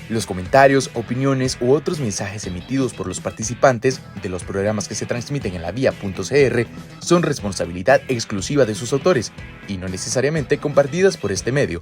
Los comentarios, opiniones u otros mensajes emitidos por los participantes de los programas que se transmiten en la vía.cr son responsabilidad exclusiva de sus autores y no necesariamente compartidas por este medio.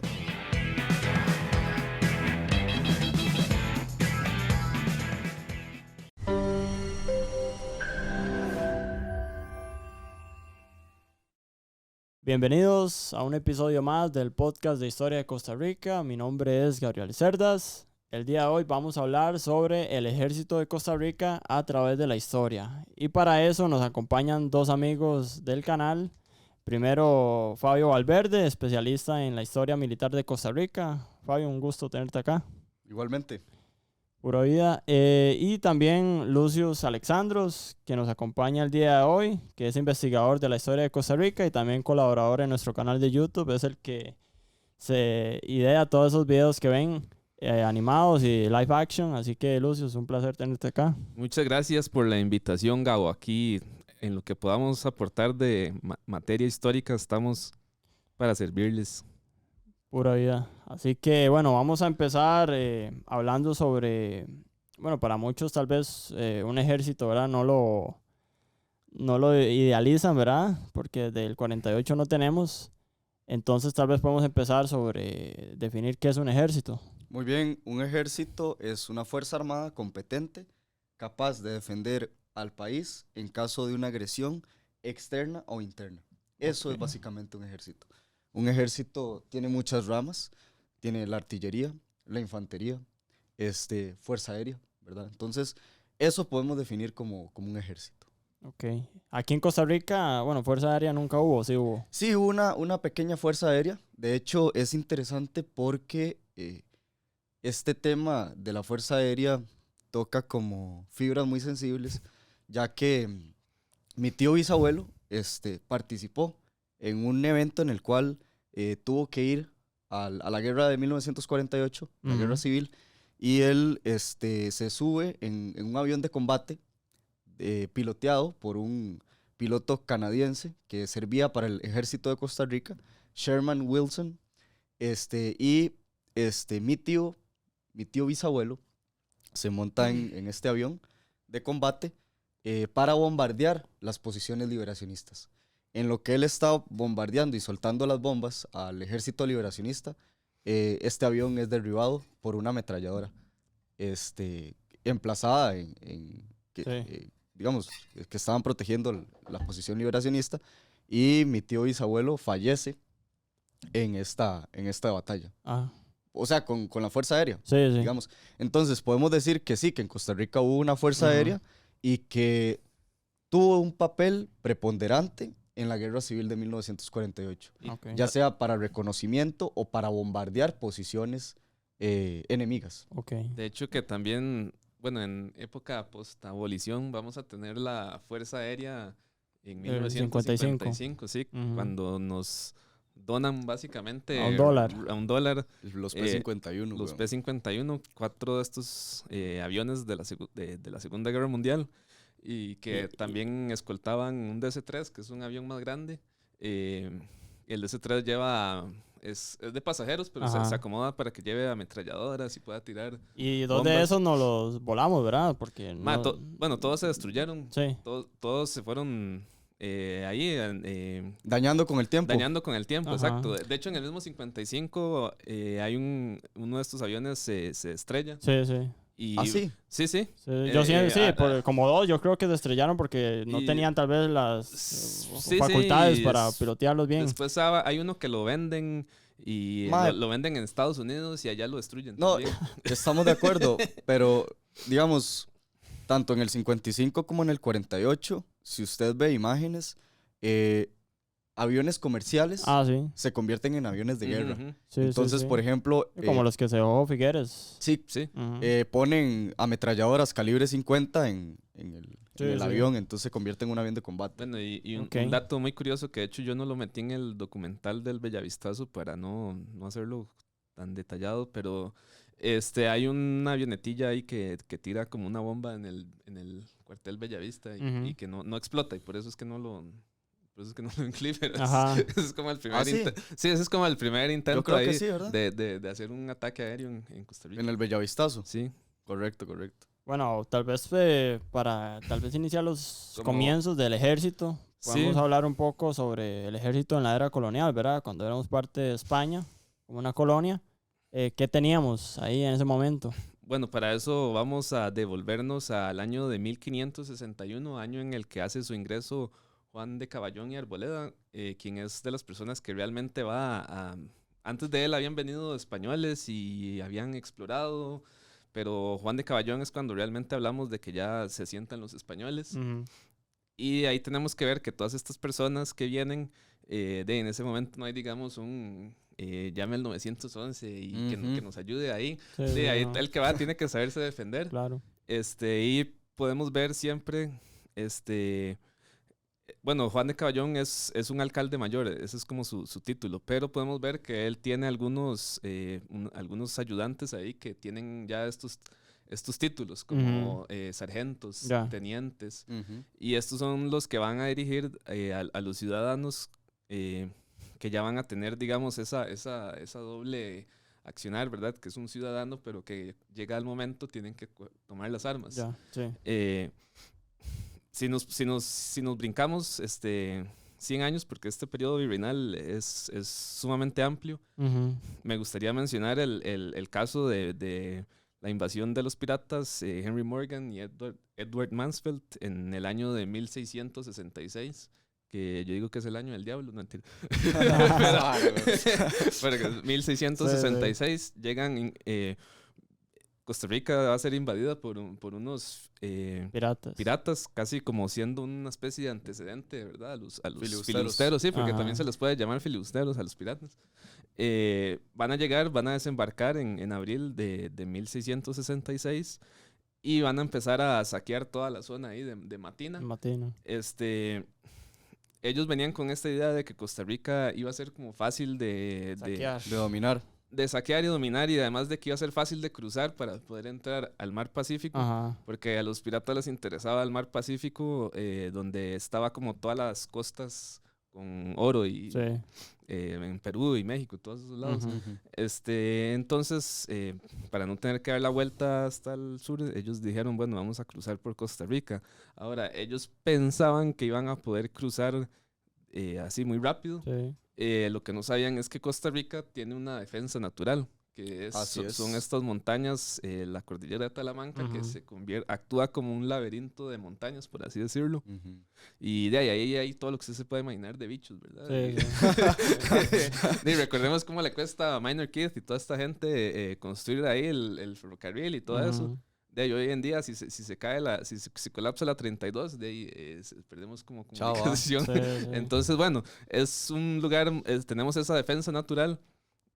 Bienvenidos a un episodio más del podcast de Historia de Costa Rica. Mi nombre es Gabriel Cerdas. El día de hoy vamos a hablar sobre el ejército de Costa Rica a través de la historia. Y para eso nos acompañan dos amigos del canal. Primero, Fabio Valverde, especialista en la historia militar de Costa Rica. Fabio, un gusto tenerte acá. Igualmente. Pura vida. Y también Lucius Alexandros, que nos acompaña el día de hoy, que es investigador de la historia de Costa Rica y también colaborador en nuestro canal de YouTube. Es el que se idea todos esos videos que ven animados y live action. Así que, Lucius, un placer tenerte acá. Muchas gracias por la invitación, Gabo. Aquí, en lo que podamos aportar de materia histórica, estamos para servirles. Pura vida. Así que, bueno, vamos a empezar hablando sobre, bueno, para muchos tal vez un ejército, ¿verdad? No lo idealizan, ¿verdad? Porque del 48 no tenemos. Entonces tal vez podemos empezar sobre definir qué es un ejército. Muy bien, un ejército es una fuerza armada competente, capaz de defender al país en caso de una agresión externa o interna. Eso es básicamente un ejército. Un ejército tiene muchas ramas, tiene la artillería, la infantería, fuerza aérea, ¿verdad? Entonces, eso podemos definir como un ejército. Ok. Aquí en Costa Rica, bueno, fuerza aérea nunca hubo, sí hubo. Sí, hubo una pequeña fuerza aérea. De hecho, es interesante porque este tema de la fuerza aérea toca como fibras muy sensibles, ya que mi tío bisabuelo participó en un evento en el cual tuvo que ir a la guerra de 1948, la guerra civil, y él se sube en un avión de combate piloteado por un piloto canadiense que servía para el ejército de Costa Rica, Sherman Wilson, y mi tío bisabuelo se monta en este avión de combate para bombardear las posiciones liberacionistas. En lo que él estaba bombardeando y soltando las bombas al ejército liberacionista, este avión es derribado por una ametralladora emplazada digamos, que estaban protegiendo la posición liberacionista, y mi tío bisabuelo fallece en esta batalla. Ah. O sea, con la fuerza aérea, Sí, sí. digamos. Entonces, podemos decir que sí, que en Costa Rica hubo una fuerza aérea y que tuvo un papel preponderante en la Guerra Civil de 1948, Okay. ya sea para reconocimiento o para bombardear posiciones enemigas. Okay. De hecho, que también, bueno, en época post-abolición vamos a tener la Fuerza Aérea en 1955, sí, cuando nos donan básicamente a $1. Los P-51. Los P-51, 4 de estos aviones de la Segunda Guerra Mundial, y que también escoltaban un DC-3, que es un avión más grande. El DC-3 es de pasajeros, pero se acomoda para que lleve ametralladoras y pueda tirar. Y dos bombas. de esos nos los volamos, ¿verdad? Porque todos se destruyeron. Sí. Todos se fueron dañando con el tiempo. Exacto. De hecho, en el mismo 55 hay uno de estos aviones se estrella. Sí, sí. Sí. Sí. Yo sí, como dos, yo creo que se estrellaron porque no tenían tal vez las facultades para pilotearlos bien. Después hay uno que lo venden y lo venden en Estados Unidos y allá lo destruyen. No, también. Estamos de acuerdo, pero digamos, tanto en el 55 como en el 48, si usted ve imágenes, aviones comerciales se convierten en aviones de guerra. Sí, entonces, por ejemplo... como los que se dejó Figueres. Sí. Ponen ametralladoras calibre 50 en el avión, entonces se convierte en un avión de combate. Bueno, y un dato muy curioso que de hecho yo no lo metí en el documental del Bellavistazo para no hacerlo tan detallado, pero hay una avionetilla ahí que tira como una bomba en el cuartel Bellavista y que no explota, y por eso es que no lo por eso es que no lo incluí, pero Ajá. ese es como el primer ¿Ah, sí? sí, ese es como el primer intento Yo creo que ahí sí, ¿verdad? de hacer un ataque aéreo en Costa Rica. En el Bellavistazo. Sí. Correcto, correcto. Bueno, tal vez para tal vez iniciar los Como- comienzos del ejército, podemos Sí. hablar un poco sobre el ejército en la era colonial, ¿verdad? Cuando éramos parte de España, como una colonia. ¿Qué teníamos ahí en ese momento? Bueno, para eso vamos a devolvernos al año de 1561, año en el que hace su ingreso Juan de Caballón y Arboleda, quien es de las personas que realmente antes de él habían venido españoles y habían explorado, pero Juan de Caballón es cuando realmente hablamos de que ya se sientan los españoles. Ujú. Y ahí tenemos que ver que todas estas personas que vienen, en ese momento no hay, digamos, llame al 911 y que Ujú. nos ayude ahí. Sí, Sí, sí, ahí no, el que va tiene que saberse defender. claro. Y podemos ver siempre, bueno, Juan de Caballón es un alcalde mayor, ese es como su título, pero podemos ver que él tiene algunos ayudantes ahí que tienen ya estos títulos, como sargentos, Ya. tenientes, Ujú. y estos son los que van a dirigir a los ciudadanos que ya van a tener, digamos, esa doble accionar, ¿verdad? Que es un ciudadano, pero que llega al momento, tienen que tomar las armas. Ya, sí. Si nos brincamos 100 años, porque este periodo virreinal es sumamente amplio, Ujú. me gustaría mencionar el caso de la invasión de los piratas Henry Morgan y Edward Mansfield en el año de 1666, que yo digo que es el año del diablo, no mentira. Pero 1666 llegan... Costa Rica va a ser invadida por unos Piratas. piratas, casi como siendo una especie de antecedente, ¿verdad? A los Filibusteros. filibusteros, sí, porque Ajá. también se les puede llamar filibusteros a los piratas. Van a desembarcar en abril de 1666 y van a empezar a saquear toda la zona ahí de Matina. Matino. Ellos venían con esta idea de que Costa Rica iba a ser como fácil Saquear. De dominar. de saquear y dominar, y además de que iba a ser fácil de cruzar para poder entrar al mar Pacífico, Ajá. porque a los piratas les interesaba el mar Pacífico, donde estaba como todas las costas con oro y Sí. en Perú y México, todos esos lados. Ujú. Ujú. Entonces, para no tener que dar la vuelta hasta el sur, ellos dijeron, bueno, vamos a cruzar por Costa Rica. Ahora, ellos pensaban que iban a poder cruzar así muy rápido. Sí. Lo que no sabían es que Costa Rica tiene una defensa natural, que Así es. son estas montañas, la cordillera de Talamanca, que Ujú. actúa como un laberinto de montañas, por así decirlo. Ujú. Y de ahí hay todo lo que usted se puede imaginar de bichos, ¿verdad? Sí, Y recordemos cómo le cuesta a Minor Keith y toda esta gente construir ahí el ferrocarril y todo eso. Ujú. De ahí, hoy en día, si se cae si se colapsa la 32, de ahí perdemos como Chao, comunicación. Sí, sí. Entonces, bueno, es un lugar, tenemos esa defensa natural.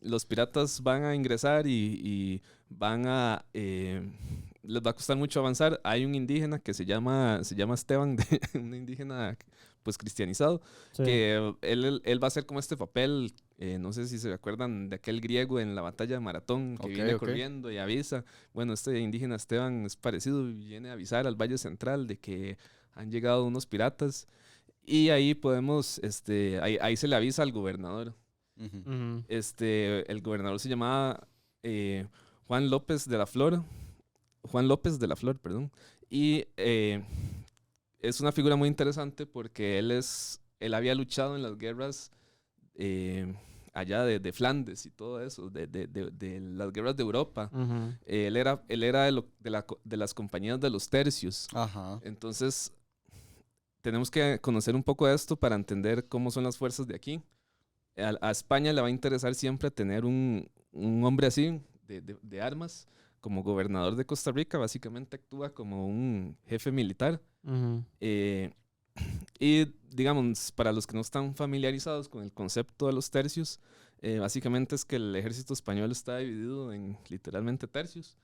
Los piratas van a ingresar y van a... les va a costar mucho avanzar. Hay un indígena que se llama Esteban, un indígena pues cristianizado, Sí. que él va a hacer como este papel, no sé si se acuerdan de aquel griego en la batalla de Maratón, que Ok, viene ok. corriendo y avisa. Bueno, este indígena Esteban es parecido y viene a avisar al Valle Central de que han llegado unos piratas. Y ahí podemos, ahí se le avisa al gobernador. Ujú. Ujú. El gobernador se llamaba Juan López de la Flor. Juan López de la Flor, perdón. Y es una figura muy interesante porque él había luchado en las guerras allá de Flandes y todo eso, de las guerras de Europa. Ujú. Él era de las compañías de los tercios. Ajá. Entonces, tenemos que conocer un poco de esto para entender cómo son las fuerzas de aquí. A España le va a interesar siempre tener un hombre así, de armas, como gobernador de Costa Rica. Básicamente actúa como un jefe militar. Ujú. Y digamos, para los que no están familiarizados con el concepto de los tercios, básicamente es que el ejército español está dividido en literalmente tercios.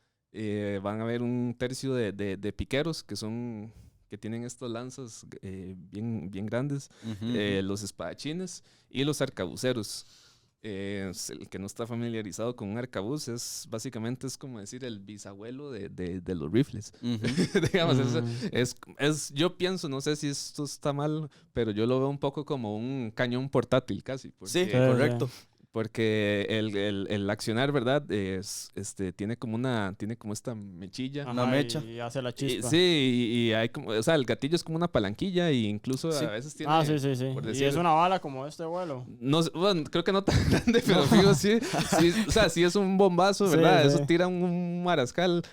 Van a haber un tercio de piqueros que tienen estas lanzas bien grandes, Ujú, ujú. los espadachines y los arcabuceros. el que no está familiarizado con un arcabuz básicamente es como decir el bisabuelo de los rifles. Digamos, yo pienso, no sé si esto está mal, pero yo lo veo un poco como un cañón portátil casi. Sí, correcto. Porque el accionar, ¿verdad? Tiene como esta mechilla. Ajá, una mecha. Y hace la chispa. Sí, y hay como, o sea, el gatillo es como una palanquilla y incluso Sí. a veces tiene... Ah, sí. por Y decir- es una bala como este vuelo. No, bueno, creo que no tan grande, pero fijo, sí, o sea, sí es un bombazo, Sí, ¿verdad? sí. Eso tira un marascal.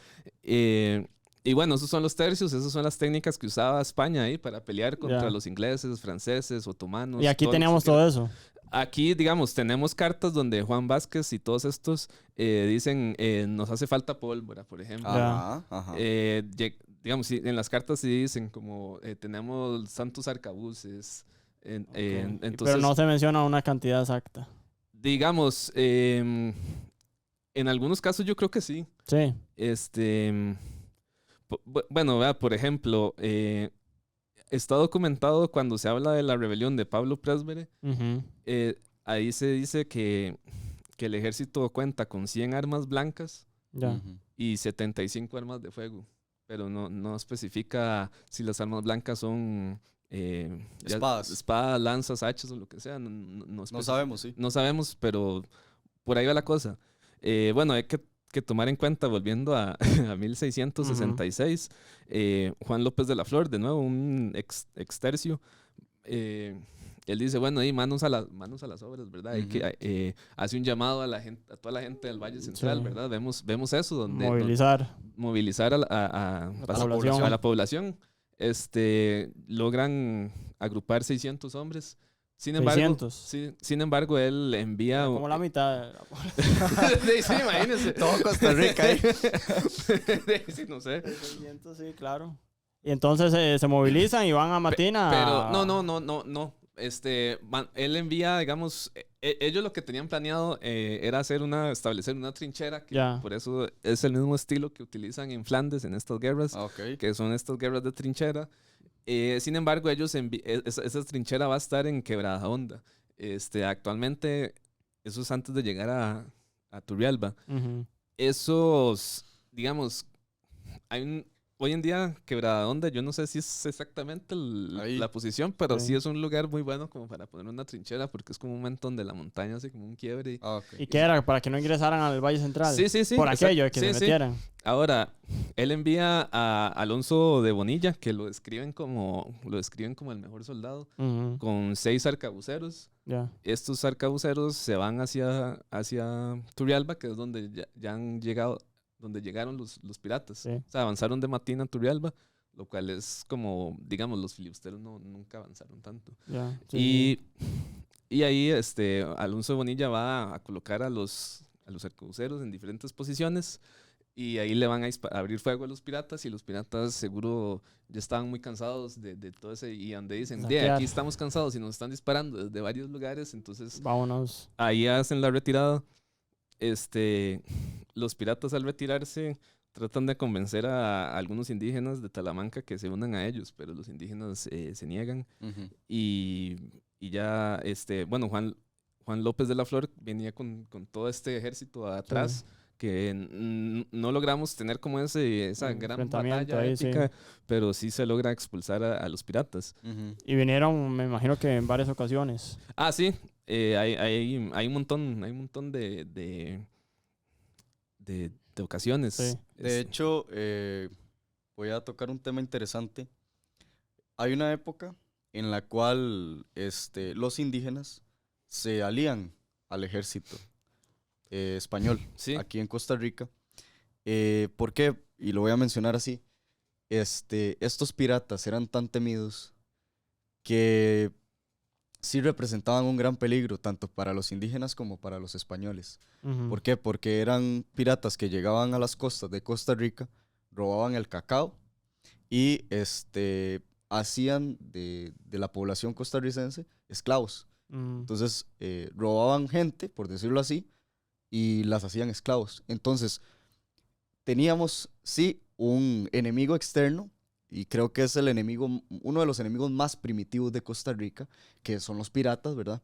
Y bueno, esos son los tercios, esas son las técnicas que usaba España ahí para pelear contra Ya. los ingleses, franceses, otomanos. Y aquí todo lo que teníamos se quiera. todo eso. Aquí, digamos, tenemos cartas donde Juan Vázquez y todos estos dicen, nos hace falta pólvora, por ejemplo. Ajá. Digamos, sí, en las cartas sí dicen como tenemos santos arcabuces. Ok. Entonces, Pero no se menciona una cantidad exacta. digamos, en algunos casos yo creo que sí. Sí. Bueno, vea, por ejemplo, está documentado cuando se habla de la rebelión de Pablo Présbere. Ujú. Ahí se dice que el ejército cuenta con 100 armas blancas Ya. y 75 armas de fuego. Pero no especifica si las armas blancas son espadas, lanzas, hachas o lo que sea. No No sabemos, sí. No sabemos, pero por ahí va la cosa. Bueno, hay que tomar en cuenta, volviendo a 1666, Juan López de la Flor, de nuevo, un extercio, él dice, bueno, ahí manos a las obras, ¿verdad? Hay que, hace un llamado a la gente, a toda la gente del Valle Central, Sí. ¿verdad? Vemos eso, donde Movilizar a población. la población. Logran agrupar 600 hombres. Sin embargo, 600. sin embargo, él envía... Como la mitad de la población. Sí, imagínense. Todo Costa Rica ahí. Sí, no sé. 600, sí, claro. Y entonces se movilizan y van a Matina. Pero no. Él envía, digamos, ellos lo que tenían planeado era establecer una trinchera, que Ya. por eso es el mismo estilo que utilizan en Flandes en estas guerras, que son estas guerras de trinchera. Sin embargo, esa trinchera va a estar en Quebrada Honda. Actualmente, eso es antes de llegar a Turrialba. Ujú. Esos, digamos, hoy en día, Quebrada Honda, yo no sé si es exactamente la posición, pero sí es un lugar muy bueno como para poner una trinchera, porque es como un montón de la montaña, así como un quiebre. ¿Y qué era? ¿Para que no ingresaran al Valle Central? Sí. Por aquello, que se metieran. Ahora, él envía a Alonso de Bonilla, que lo describen como el mejor soldado, Ujú. con 6 arcabuceros. Ya. Estos arcabuceros se van hacia Turrialba, que es donde ya han llegado, donde llegaron los piratas. Sí. O sea, avanzaron de Matina a Turrialba, lo cual es como, digamos, los filibusteros nunca avanzaron tanto. Ya. Sí. Y ahí Alonso de Bonilla va a colocar a los arcabuceros en diferentes posiciones y ahí le van a abrir fuego a los piratas, y los piratas seguro ya estaban muy cansados de todo ese, y donde dicen, aquí estamos cansados y nos están disparando desde varios lugares, entonces vámonos. Ahí hacen la retirada. Los piratas, al retirarse, tratan de convencer a algunos indígenas de Talamanca que se unan a ellos, pero los indígenas se niegan. Y ya, bueno, Juan López de la Flor venía con todo este ejército atrás, que no logramos tener como esa gran batalla épica, pero sí se logra expulsar a los piratas. Y vinieron, me imagino que en varias ocasiones. Ah, sí. Hay un montón de ocasiones. Sí. De hecho, voy a tocar un tema interesante. Hay una época en la cual los indígenas se alían al ejército español, Sí. aquí en Costa Rica. ¿Por qué? Y lo voy a mencionar así. Estos piratas eran tan temidos que sí representaban un gran peligro, tanto para los indígenas como para los españoles. Ujú. ¿Por qué? Porque eran piratas que llegaban a las costas de Costa Rica, robaban el cacao y hacían de la población costarricense esclavos. Entonces, robaban gente, por decirlo así, y las hacían esclavos. Entonces, teníamos, sí, un enemigo externo, y creo que es uno de los enemigos más primitivos de Costa Rica, que son los piratas, ¿verdad?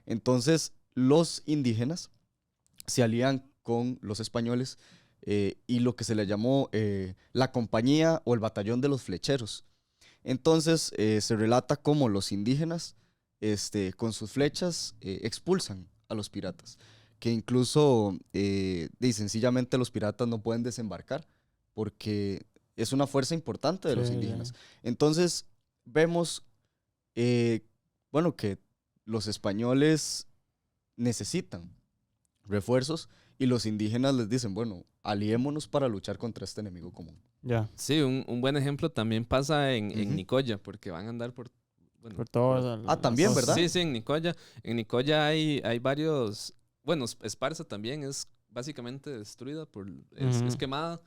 Entonces, los indígenas se alían con los españoles y lo que se le llamó la compañía o el batallón de los flecheros. Entonces se relata cómo los indígenas con sus flechas expulsan a los piratas, que incluso sencillamente los piratas no pueden desembarcar porque es una fuerza importante de los indígenas. Entonces vemos, bueno, que los españoles necesitan refuerzos y los indígenas les dicen, bueno, aliémonos para luchar contra este enemigo común. Ya. Sí, un buen ejemplo también pasa en Ujú. Nicoya, porque van a andar por... Bueno, Por todo. también, ¿verdad? Sí, sí, en Nicoya. En Nicoya hay varios... Bueno, Esparza también es básicamente destruida, es Ujú. quemada.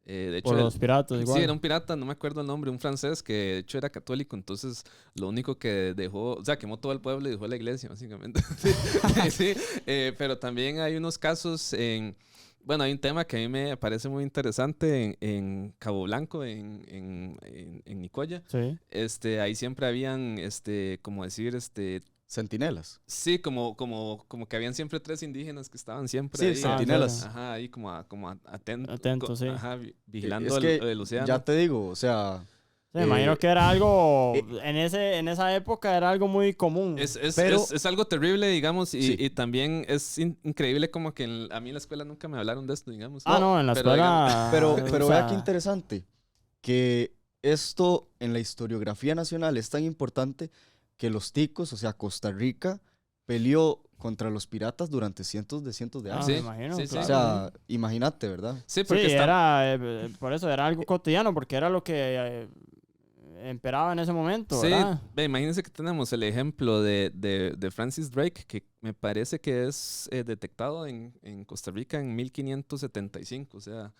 De hecho, Por los piratas, sí, igual. era un pirata, no me acuerdo el nombre, un francés que de hecho era católico, entonces lo único que dejó, o sea, quemó todo el pueblo y dejó la iglesia, básicamente. Sí, pero también hay unos casos bueno, hay un tema que a mí me parece muy interesante en Cabo Blanco, en Nicoya. Sí. Ahí siempre habían, como decir, Centinelas. sí, como que habían siempre 3 indígenas que estaban siempre Sí, ahí. centinelas. Ajá, ahí como Atentos, sí. Ajá, vigilando Es que el océano. ya te digo, o sea, Sí, me imagino que era algo, eh, en esa época era algo muy común. Pero- Es algo terrible, digamos, y, Sí. y también es increíble como que a mí en la escuela nunca me hablaron de esto, digamos. No, en la pero escuela. pero o vea sea, qué interesante, que esto en la historiografía nacional es tan importante que los ticos, o sea, Costa Rica, peleó contra los piratas durante cientos de años. me Sí, imagino, sí, sí. O claro. sea, imagínate, ¿verdad? Sí, Sí, porque era, por eso era algo cotidiano, porque era lo que imperaba en ese momento, sí, ¿verdad? imagínense que tenemos el ejemplo de Francis Drake, que me parece que es detectado en Costa Rica en 1575. O sea,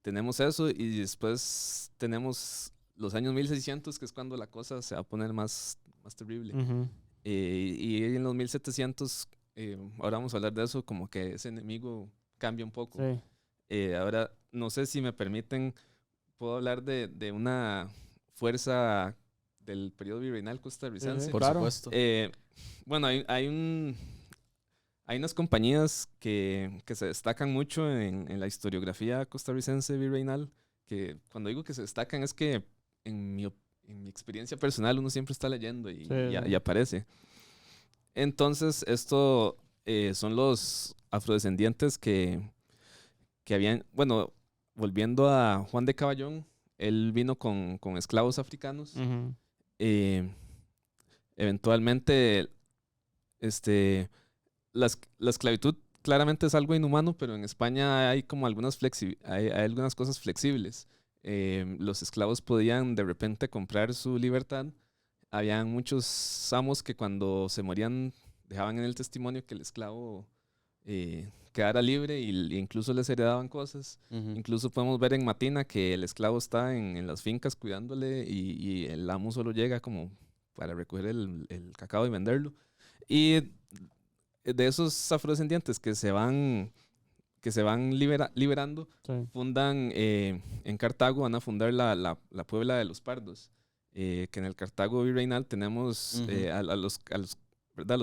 tenemos eso y después tenemos los años 1600, que es cuando la cosa se va a poner más terrible. Ujú. Y en los 1700, ahora vamos a hablar de eso, como que ese enemigo cambia un poco. Sí. Ahora, no sé si me permiten, puedo hablar de una fuerza del periodo virreinal costarricense. Sí, Por claro. supuesto. Bueno, hay unas compañías que se destacan mucho en la historiografía costarricense virreinal, que cuando digo que se destacan es que en mi experiencia personal uno siempre está leyendo y, Sí, y sí. aparece. Entonces, esto son los afrodescendientes que habían, bueno, volviendo a Juan de Caballón, él vino con esclavos africanos. Ujú. Eventualmente, la esclavitud claramente es algo inhumano, pero en España hay como hay algunas cosas flexibles. Los esclavos podían de repente comprar su libertad. Habían muchos amos que cuando se morían dejaban en el testimonio que el esclavo quedara libre e incluso les heredaban cosas. Ujú. Incluso podemos ver en Matina que el esclavo está en las fincas cuidándole y el amo solo llega como para recoger el cacao y venderlo. Y de esos afrodescendientes que se van liberando, Sí. fundan en Cartago, van a fundar la Puebla de los Pardos, que en el Cartago virreinal tenemos Ujú. a los ¿verdad?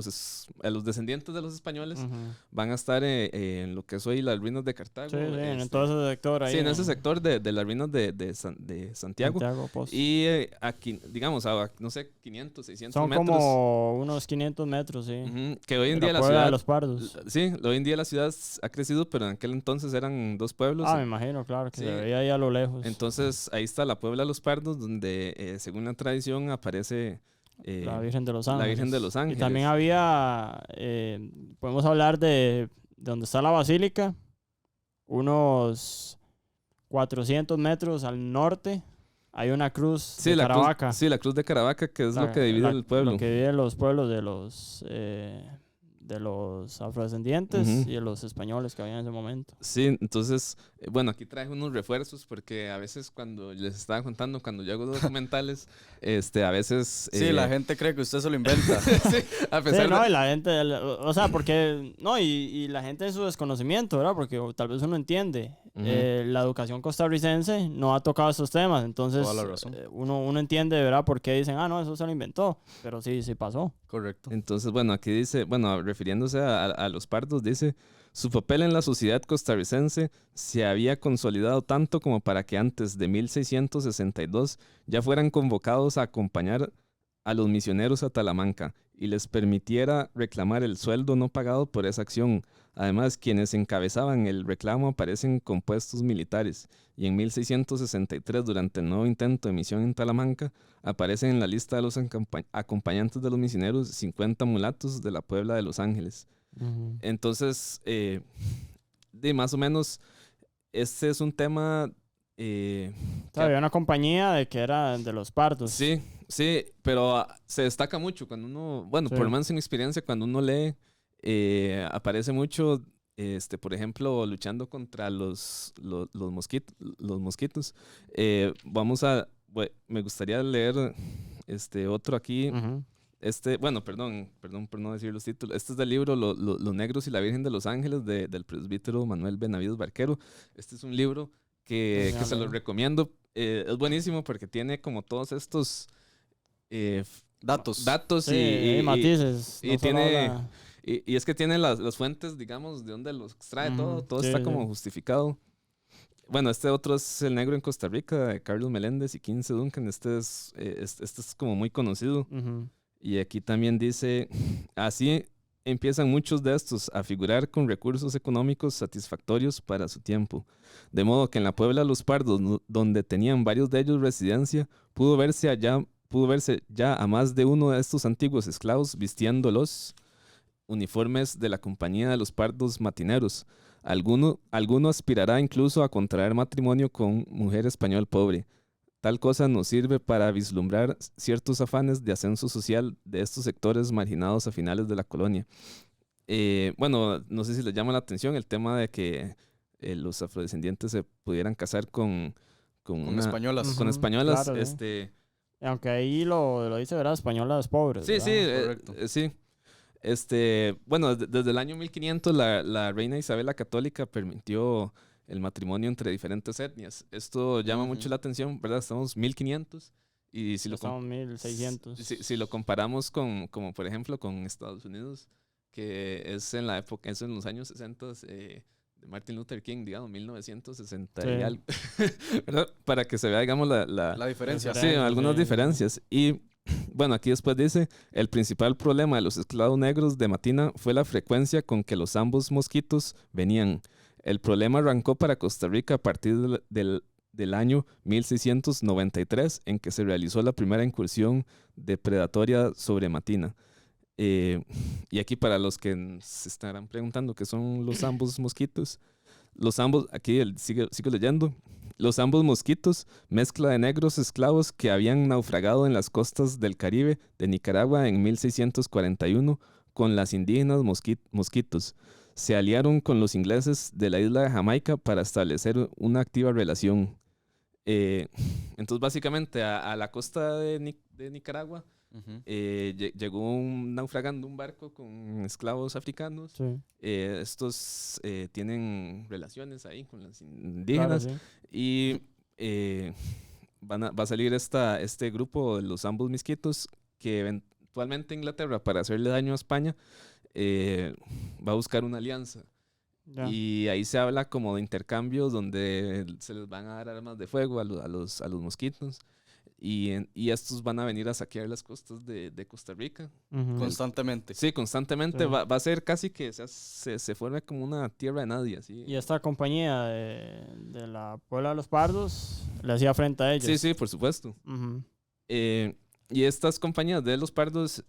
A los descendientes de los españoles Ujú. van a estar en lo que es hoy las ruinas de Cartago. Sí, en todo ese sector ahí. Sí, en ese sector de las ruinas de Santiago. Santiago Post. Y aquí, digamos, no sé, 500, 600 Son metros. como unos 500 metros, sí. Ujú, que hoy en De día la Puebla ciudad... de los Pardos. Sí, hoy en día la ciudad ha crecido, pero en aquel entonces eran 2 pueblos. Me imagino, claro, que Sí. se veía ahí a lo lejos. Entonces ahí está la Puebla de los Pardos, donde según la tradición aparece La Virgen de los la Ángeles. Virgen de los Ángeles. Y también había, podemos hablar de donde está la basílica, unos 400 metros al norte, hay una cruz Sí, de la Caravaca. cruz, sí, la cruz de Caravaca, que es lo que divide el pueblo. Lo que divide los pueblos de los afrodescendientes Ujú. y de los españoles que había en ese momento. Sí, entonces, bueno, aquí traje unos refuerzos porque a veces cuando les estaba contando, cuando yo hago documentales, a veces... Sí, la gente cree que usted se lo inventa. sí, a Sí, pesar no, de... y la gente, o sea, porque, no, y la gente en su desconocimiento, ¿verdad? Porque tal vez uno entiende. Ujú. la educación costarricense no ha tocado esos temas. Entonces, Toda la razón. uno entiende, ¿verdad?, por qué dicen, no, eso se lo inventó. Pero sí, sí pasó. Correcto. Entonces, bueno, aquí dice, bueno, refiriéndose a los pardos, dice, su papel en la sociedad costarricense se había consolidado tanto como para que antes de 1662 ya fueran convocados a acompañar a los misioneros a Talamanca y les permitiera reclamar el sueldo no pagado por esa acción. Además, quienes encabezaban el reclamo aparecen con puestos militares y en 1663, durante el nuevo intento de misión en Talamanca, aparecen en la lista de los acompañantes de los misioneros 50 mulatos de la Puebla de Los Ángeles. Ujú. Entonces, de más o menos, este es un tema... O sea, había una compañía de que era de los pardos. Sí, sí, pero se destaca mucho cuando uno, bueno, Sí. por lo menos en mi experiencia, cuando uno lee, aparece mucho, por ejemplo, luchando contra los mosquitos. Me gustaría leer otro aquí. Ujú. Bueno, perdón por no decir los títulos. Este es del libro Los Negros y la Virgen de los Ángeles del presbítero Manuel Benavides Barquero. Este es un libro que se lo recomiendo. Es buenísimo porque tiene como todos estos datos Sí, hay matices. y no solo tiene habla- y es que tiene las fuentes, digamos, de donde los extrae Ujú, todo sí, está sí. como justificado. Bueno, este otro es El Negro en Costa Rica, de Carlos Meléndez y Quince Duncan. Este es como muy conocido. Ujú. Y aquí también dice, así empiezan muchos de estos a figurar con recursos económicos satisfactorios para su tiempo. De modo que en la Puebla Los Pardos, donde tenían varios de ellos residencia, pudo verse ya a más de uno de estos antiguos esclavos vistiendo los uniformes de la Compañía de los Pardos Matineros. Alguno aspirará incluso a contraer matrimonio con mujer español pobre. Tal cosa nos sirve para vislumbrar ciertos afanes de ascenso social de estos sectores marginados a finales de la colonia. Bueno, no sé si les llama la atención el tema de que los afrodescendientes se pudieran casar con Con españolas. con Ujú, españolas. claro, sí. Aunque ahí lo dice, ¿verdad? Españolas pobres. Sí, sí, ¿verdad? Correcto. sí. Bueno, desde el año 1500 la reina Isabel la Católica permitió el matrimonio entre diferentes etnias. Esto llama mucho la atención, ¿verdad? Estamos 1500 y si Estamos 1600. si lo comparamos como por ejemplo con Estados Unidos, que es en la época, es en los años 60 de Martin Luther King, digamos, 1960 y Sí. algo, ¿verdad? Para que se vea, digamos, La diferencia. sí, algunas sí. diferencias. Y bueno, aquí después dice, el principal problema de los esclavos negros de Matina fue la frecuencia con que los ambos mosquitos venían. El problema arrancó para Costa Rica a partir del año 1693, en que se realizó la primera incursión depredatoria sobre Matina. Y aquí para los que se estarán preguntando qué son los ambos mosquitos, aquí sigo leyendo. Los ambos mosquitos, mezcla de negros esclavos que habían naufragado en las costas del Caribe de Nicaragua en 1641 con las indígenas mosquitos, se aliaron con los ingleses de la isla de Jamaica para establecer una activa relación. Entonces, básicamente, a la costa de Nicaragua Ujú. llegó naufragando un barco con esclavos africanos. Sí, Estos tienen relaciones ahí con las claro, indígenas sí. y va a salir este grupo de los ambos mosquitos que eventualmente Inglaterra, para hacerle daño a España, va a buscar una alianza. Ya. Y ahí se habla como de intercambios donde se les van a dar armas de fuego a los mosquitos. Y estos van a venir a saquear las costas de Costa Rica. Ujú. Constantemente. Sí, constantemente. Sí. Va a ser casi que se forme como una tierra de nadie. Así. Y esta compañía de la Puebla de los Pardos le hacía frente a ellos. Sí, sí, por supuesto. Ujú. Y estas compañías de los pardos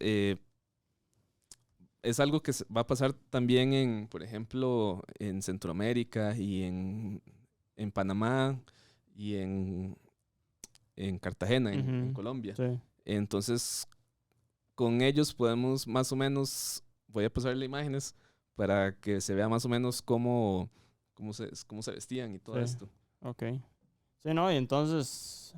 es algo que va a pasar también por ejemplo, en Centroamérica y en Panamá y en Cartagena, en Ujú. Colombia. Sí. Entonces, con ellos podemos más o menos, voy a pasarle imágenes para que se vea más o menos cómo se vestían y todo Sí. esto. Ok. Sí, ¿no? Y entonces,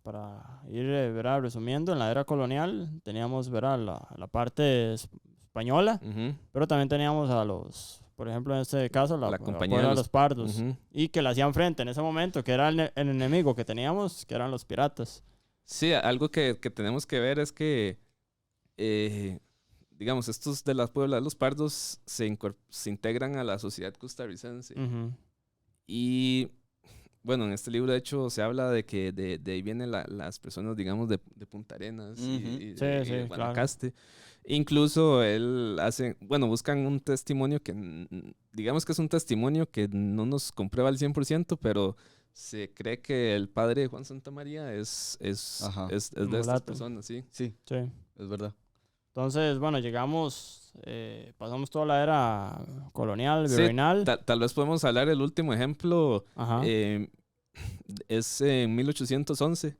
para ir ¿verdad? Resumiendo, en la era colonial teníamos ¿verdad? La parte española, Ujú. pero también teníamos a los por ejemplo, en este caso, La la compañía Puebla de de los Pardos, Ujú. y que le hacían frente en ese momento, que era el enemigo que teníamos, que eran los piratas. Sí, algo que tenemos que ver es que, digamos, estos de la Puebla de los Pardos se integran a la sociedad costarricense. Ujú. Y bueno, en este libro de hecho se habla de que de ahí vienen las personas, digamos, de Punta Arenas Ujú. y Sí, de sí, claro. Guanacaste. Incluso él hace, bueno, buscan un testimonio que, digamos que es un testimonio que no nos comprueba al 100%, pero se cree que el padre Juan Santamaría Ajá. es de estas Mulato. personas, sí. Sí, Sí. es verdad. Entonces, bueno, llegamos, pasamos toda la era colonial, Sí, virreinal. tal vez podemos hablar el último ejemplo, Ajá. es en 1811.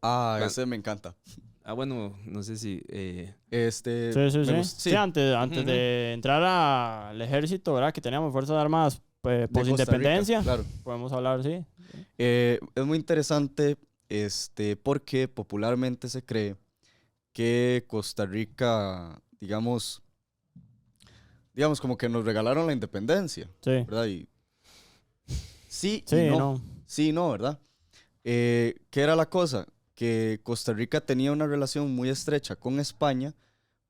Ah, Cuan- ese me encanta. Bueno, no sé si... Este, Sí, sí, me sí. gust- Sí, antes Ujú, de entrar al ejército, ¿verdad? Que teníamos Fuerzas Armadas de post Costa Rica, independencia. claro. Podemos hablar, sí. Es muy interesante porque popularmente se cree que Costa Rica, digamos como que nos regalaron la independencia, Sí. ¿verdad? Y sí Sí, y no. no. Sí y no, ¿verdad? ¿Qué era la cosa? Que Costa Rica tenía una relación muy estrecha con España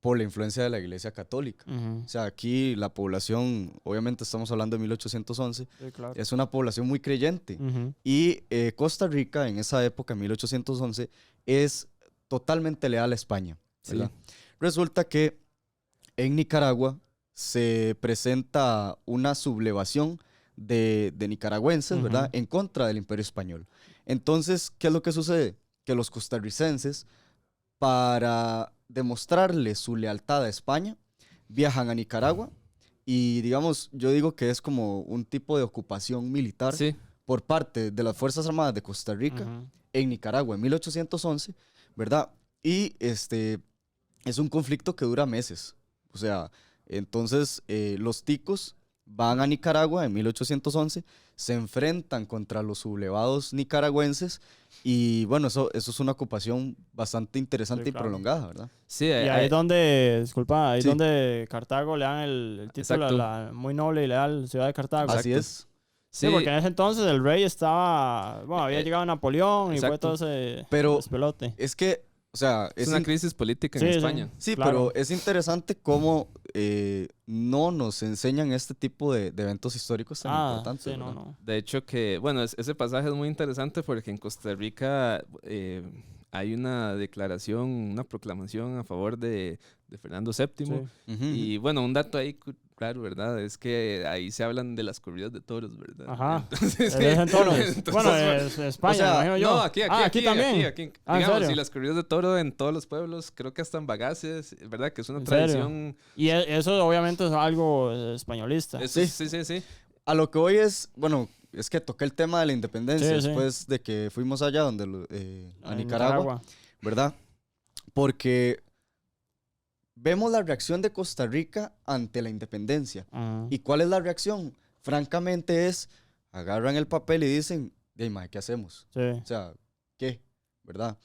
por la influencia de la Iglesia Católica. Ujú. O sea, aquí la población, obviamente estamos hablando de 1811, Sí, claro. es una población muy creyente. Ujú. Y Costa Rica en esa época, 1811, es totalmente leal a España, ¿verdad? Resulta que en Nicaragua se presenta una sublevación de nicaragüenses, ¿verdad? Ujú. En contra del Imperio Español. Entonces, ¿qué es lo que sucede? Que los costarricenses, para demostrarle su lealtad a España, viajan a Nicaragua y, digamos, yo digo que es como un tipo de ocupación militar Sí, por parte de las Fuerzas Armadas de Costa Rica Ujú. en Nicaragua en 1811, ¿verdad? Y es un conflicto que dura meses. O sea, entonces los ticos van a Nicaragua en 1811, se enfrentan contra los sublevados nicaragüenses y bueno, eso es una ocupación bastante interesante Sí, y claro. prolongada, ¿verdad? sí, Y ahí es donde, disculpa, ahí es Sí. donde Cartago le dan el título a Exacto. la muy noble y leal ciudad de Cartago. Así Exacto. es. Sí, porque en ese entonces el rey estaba, bueno, había Eh, llegado Napoleón y fue exacto. todo ese Pero despelote. es que, o sea, es una crisis política en Sí, sí. España. Sí, Claro. pero es interesante cómo no nos enseñan este tipo de eventos históricos tan importantes. sí, no, ¿verdad? no. De hecho que, bueno, ese pasaje es muy interesante porque en Costa Rica hay una declaración, una proclamación a favor de Fernando VII. Sí. Ujú, Y bueno, un dato ahí, claro, ¿verdad? Es que ahí se hablan de las corridas de toros, ¿verdad? Ajá. Entonces, Desde ese entonces. entonces, Bueno, es España, o sea, me imagino yo. no, aquí también. aquí. Ah, ¿en Digamos, serio? y las corridas de toro en todos los pueblos, creo que hasta en Bagaces, ¿verdad? Que es una ¿En serio? tradición. Y eso obviamente es algo españolista. Eso, Sí. sí. A lo que hoy es, bueno, es que toqué el tema de la independencia Sí, sí. después de que fuimos allá donde a En Nicaragua, ¿verdad? Porque vemos la reacción de Costa Rica ante la independencia. Ajá. ¿Y cuál es la reacción? Francamente es, agarran el papel y dicen, "Ey, mae, ¿qué hacemos? Sí. O sea, ¿qué? ¿Verdad?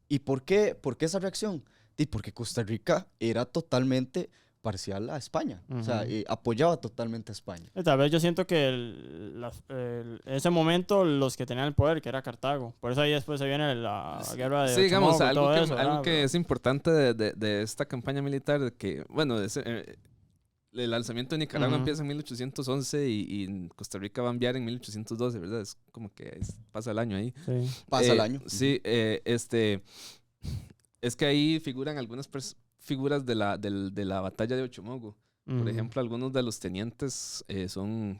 ¿Y por qué esa reacción? Porque Costa Rica era totalmente parcial a España. O sea, Ujú. apoyaba totalmente a España. Y tal vez yo siento que en ese momento los que tenían el poder, que era Cartago. Por eso ahí después se viene la guerra de Sí, digamos, Ochomoco y todo eso, algo ¿verdad? que es importante de esta campaña militar, que, bueno, el lanzamiento de Nicaragua Ujú. empieza en 1811 y Costa Rica va a enviar en 1812, ¿verdad? Es como que pasa el año ahí. Sí. Pasa el año. Sí, es que ahí figuran algunas figuras de la batalla de Ochomogo. Por Ujú. ejemplo, algunos de los tenientes son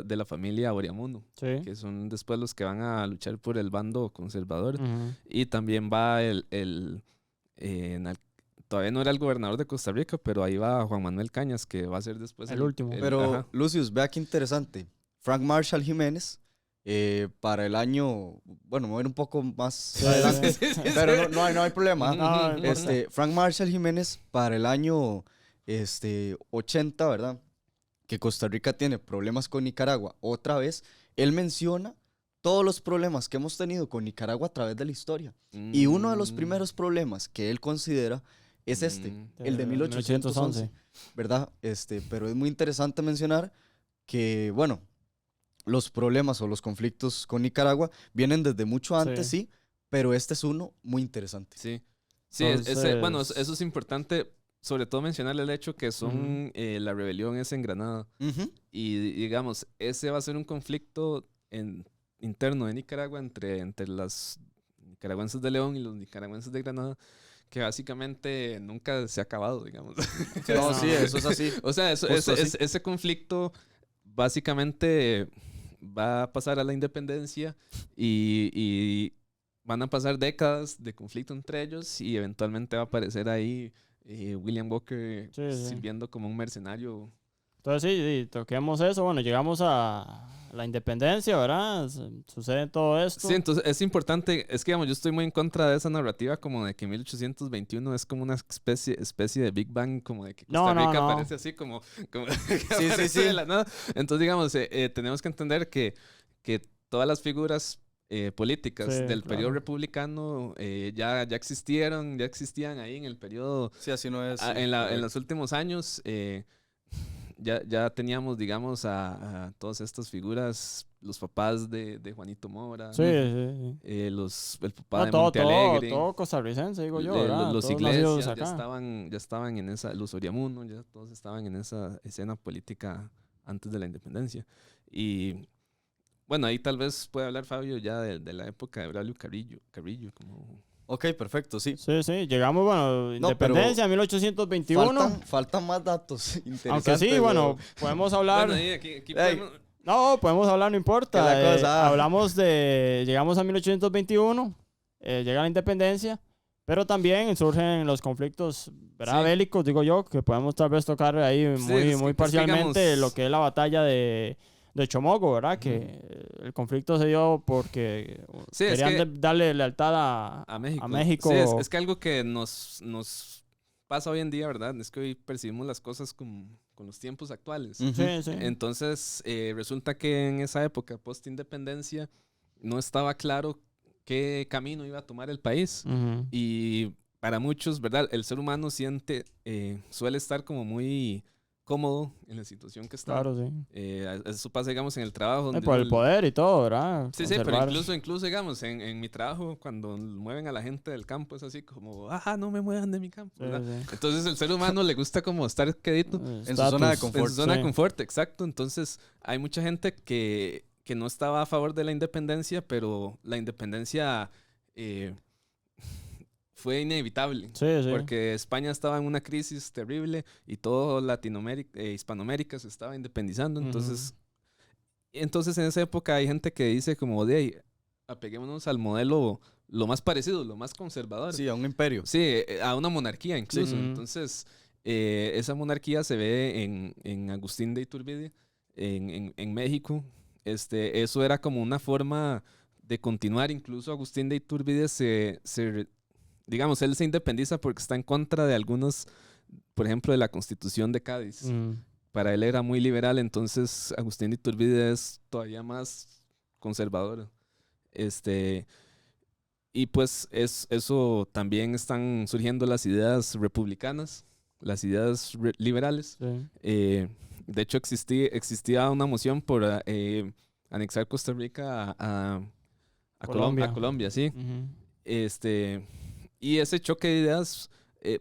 de la familia Oriamuno, Sí. que son después los que van a luchar por el bando conservador. Ujú. Y también va todavía no era el gobernador de Costa Rica, pero ahí va Juan Manuel Cañas, que va a ser después El último. Pero, ajá. Lucius, vea qué interesante. Frank Marshall Jiménez, para el año, bueno, me voy a ir un poco más adelante, pero no hay problema. No, no importa. Frank Marshall Jiménez, para el año 80, ¿verdad? Que Costa Rica tiene problemas con Nicaragua, otra vez, él menciona todos los problemas que hemos tenido con Nicaragua a través de la historia. Y uno de los primeros problemas que él considera es el de 1811, ¿verdad? Pero es muy interesante mencionar que, bueno, los problemas o los conflictos con Nicaragua vienen desde mucho antes, sí, pero este es uno muy interesante. Sí, sí, Entonces... bueno, eso es importante, sobre todo mencionarle el hecho que son, la rebelión es en Granada. Y digamos, ese va a ser un conflicto interno de Nicaragua entre los nicaragüenses de León y los nicaragüenses de Granada, que básicamente nunca se ha acabado, digamos. No, sí, eso es así. O sea, ese conflicto básicamente va a pasar a la independencia y van a pasar décadas de conflicto entre ellos y eventualmente va a aparecer ahí William Walker sirviendo como un mercenario. Entonces sí, toquemos eso. Bueno, llegamos a la independencia, ¿verdad? Sucede todo esto. Sí, entonces es importante, es que digamos, yo estoy muy en contra de esa narrativa como de que 1821 es como una especie de Big Bang, como de que Costa Rica aparece así como sí. De la nada. Entonces digamos, tenemos que entender que todas las figuras políticas del periodo republicano ya existían ahí en el periodo. Sí, así no es. En los últimos años ya teníamos, digamos, a todas estas figuras, los papás de Juanito Mora, el papá de Monte Alegre, todo costarricense, digo yo, los Iglesias ya estaban en esa, los Oriamuno, ya todos estaban en esa escena política antes de la independencia. Y bueno, ahí tal vez puede hablar Fabio ya de la época de Braulio Carrillo como... Ok, perfecto, sí. Sí, llegamos, bueno, independencia, 1821. Faltan más datos interesantes. Aunque sí, bueno, podemos hablar... Bueno, aquí podemos... No, podemos hablar, no importa. Llegamos a 1821, llega la independencia, pero también surgen los conflictos, ¿verdad? Bélicos, digo yo, que podemos tal vez tocar ahí muy parcialmente digamos... lo que es la batalla de Chomogo, ¿verdad? Que el conflicto se dio porque querían darle lealtad a México. Sí, es que algo que nos pasa hoy en día, ¿verdad? Es que hoy percibimos las cosas con los tiempos actuales. Sí. Entonces, resulta que en esa época, post-independencia, no estaba claro qué camino iba a tomar el país. Y para muchos, ¿verdad? El ser humano suele estar como muy... cómodo en la situación que está. Claro, sí. Eso pasa, digamos, en el trabajo. Por el poder y todo, ¿verdad? Sí, pero incluso digamos, en mi trabajo, cuando mueven a la gente del campo, es así como, no me muevan de mi campo, ¿verdad? Sí. Entonces, el ser humano le gusta como estar quedito en su zona de confort. En su zona de confort, exacto. Entonces, hay mucha gente que no estaba a favor de la independencia, pero la independencia... fue inevitable, porque España estaba en una crisis terrible y todo Latinoamérica, Hispanoamérica se estaba independizando, entonces en esa época hay gente que dice como apeguémonos al modelo lo más parecido, lo más conservador. Sí, a un imperio. Sí, a una monarquía incluso. Entonces, esa monarquía se ve en Agustín de Iturbide, en México. Eso era como una forma de continuar. Incluso Agustín de Iturbide digamos, él se independiza porque está en contra de algunos, por ejemplo, de la Constitución de Cádiz. Para él era muy liberal, entonces Agustín de Iturbide es todavía más conservador. Y pues eso también están surgiendo las ideas republicanas, las ideas liberales. De hecho, existía una moción por anexar Costa Rica a Colombia, sí. Y ese choque de ideas,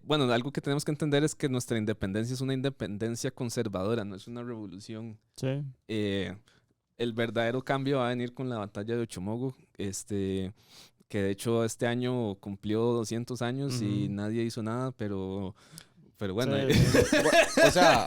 bueno, algo que tenemos que entender es que nuestra independencia es una independencia conservadora, no es una revolución. Sí. El verdadero cambio va a venir con la batalla de Ochomogo, que de hecho este año cumplió 200 años y nadie hizo nada, pero bueno. O sea,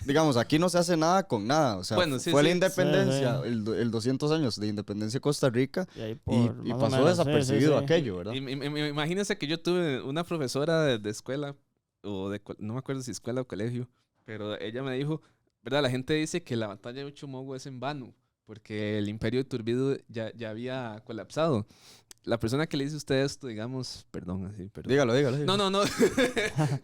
digamos, aquí no se hace nada con nada. O sea, fue la independencia, el 200 años de independencia de Costa Rica y pasó desapercibido aquello, ¿verdad? Imagínense que yo tuve una profesora de escuela, no me acuerdo si escuela o colegio, pero ella me dijo, ¿verdad? La gente dice que la batalla de Ochomogo es en vano, porque el imperio de Iturbide ya había colapsado. La persona que le dice a usted esto, digamos, perdón. Dígalo. No.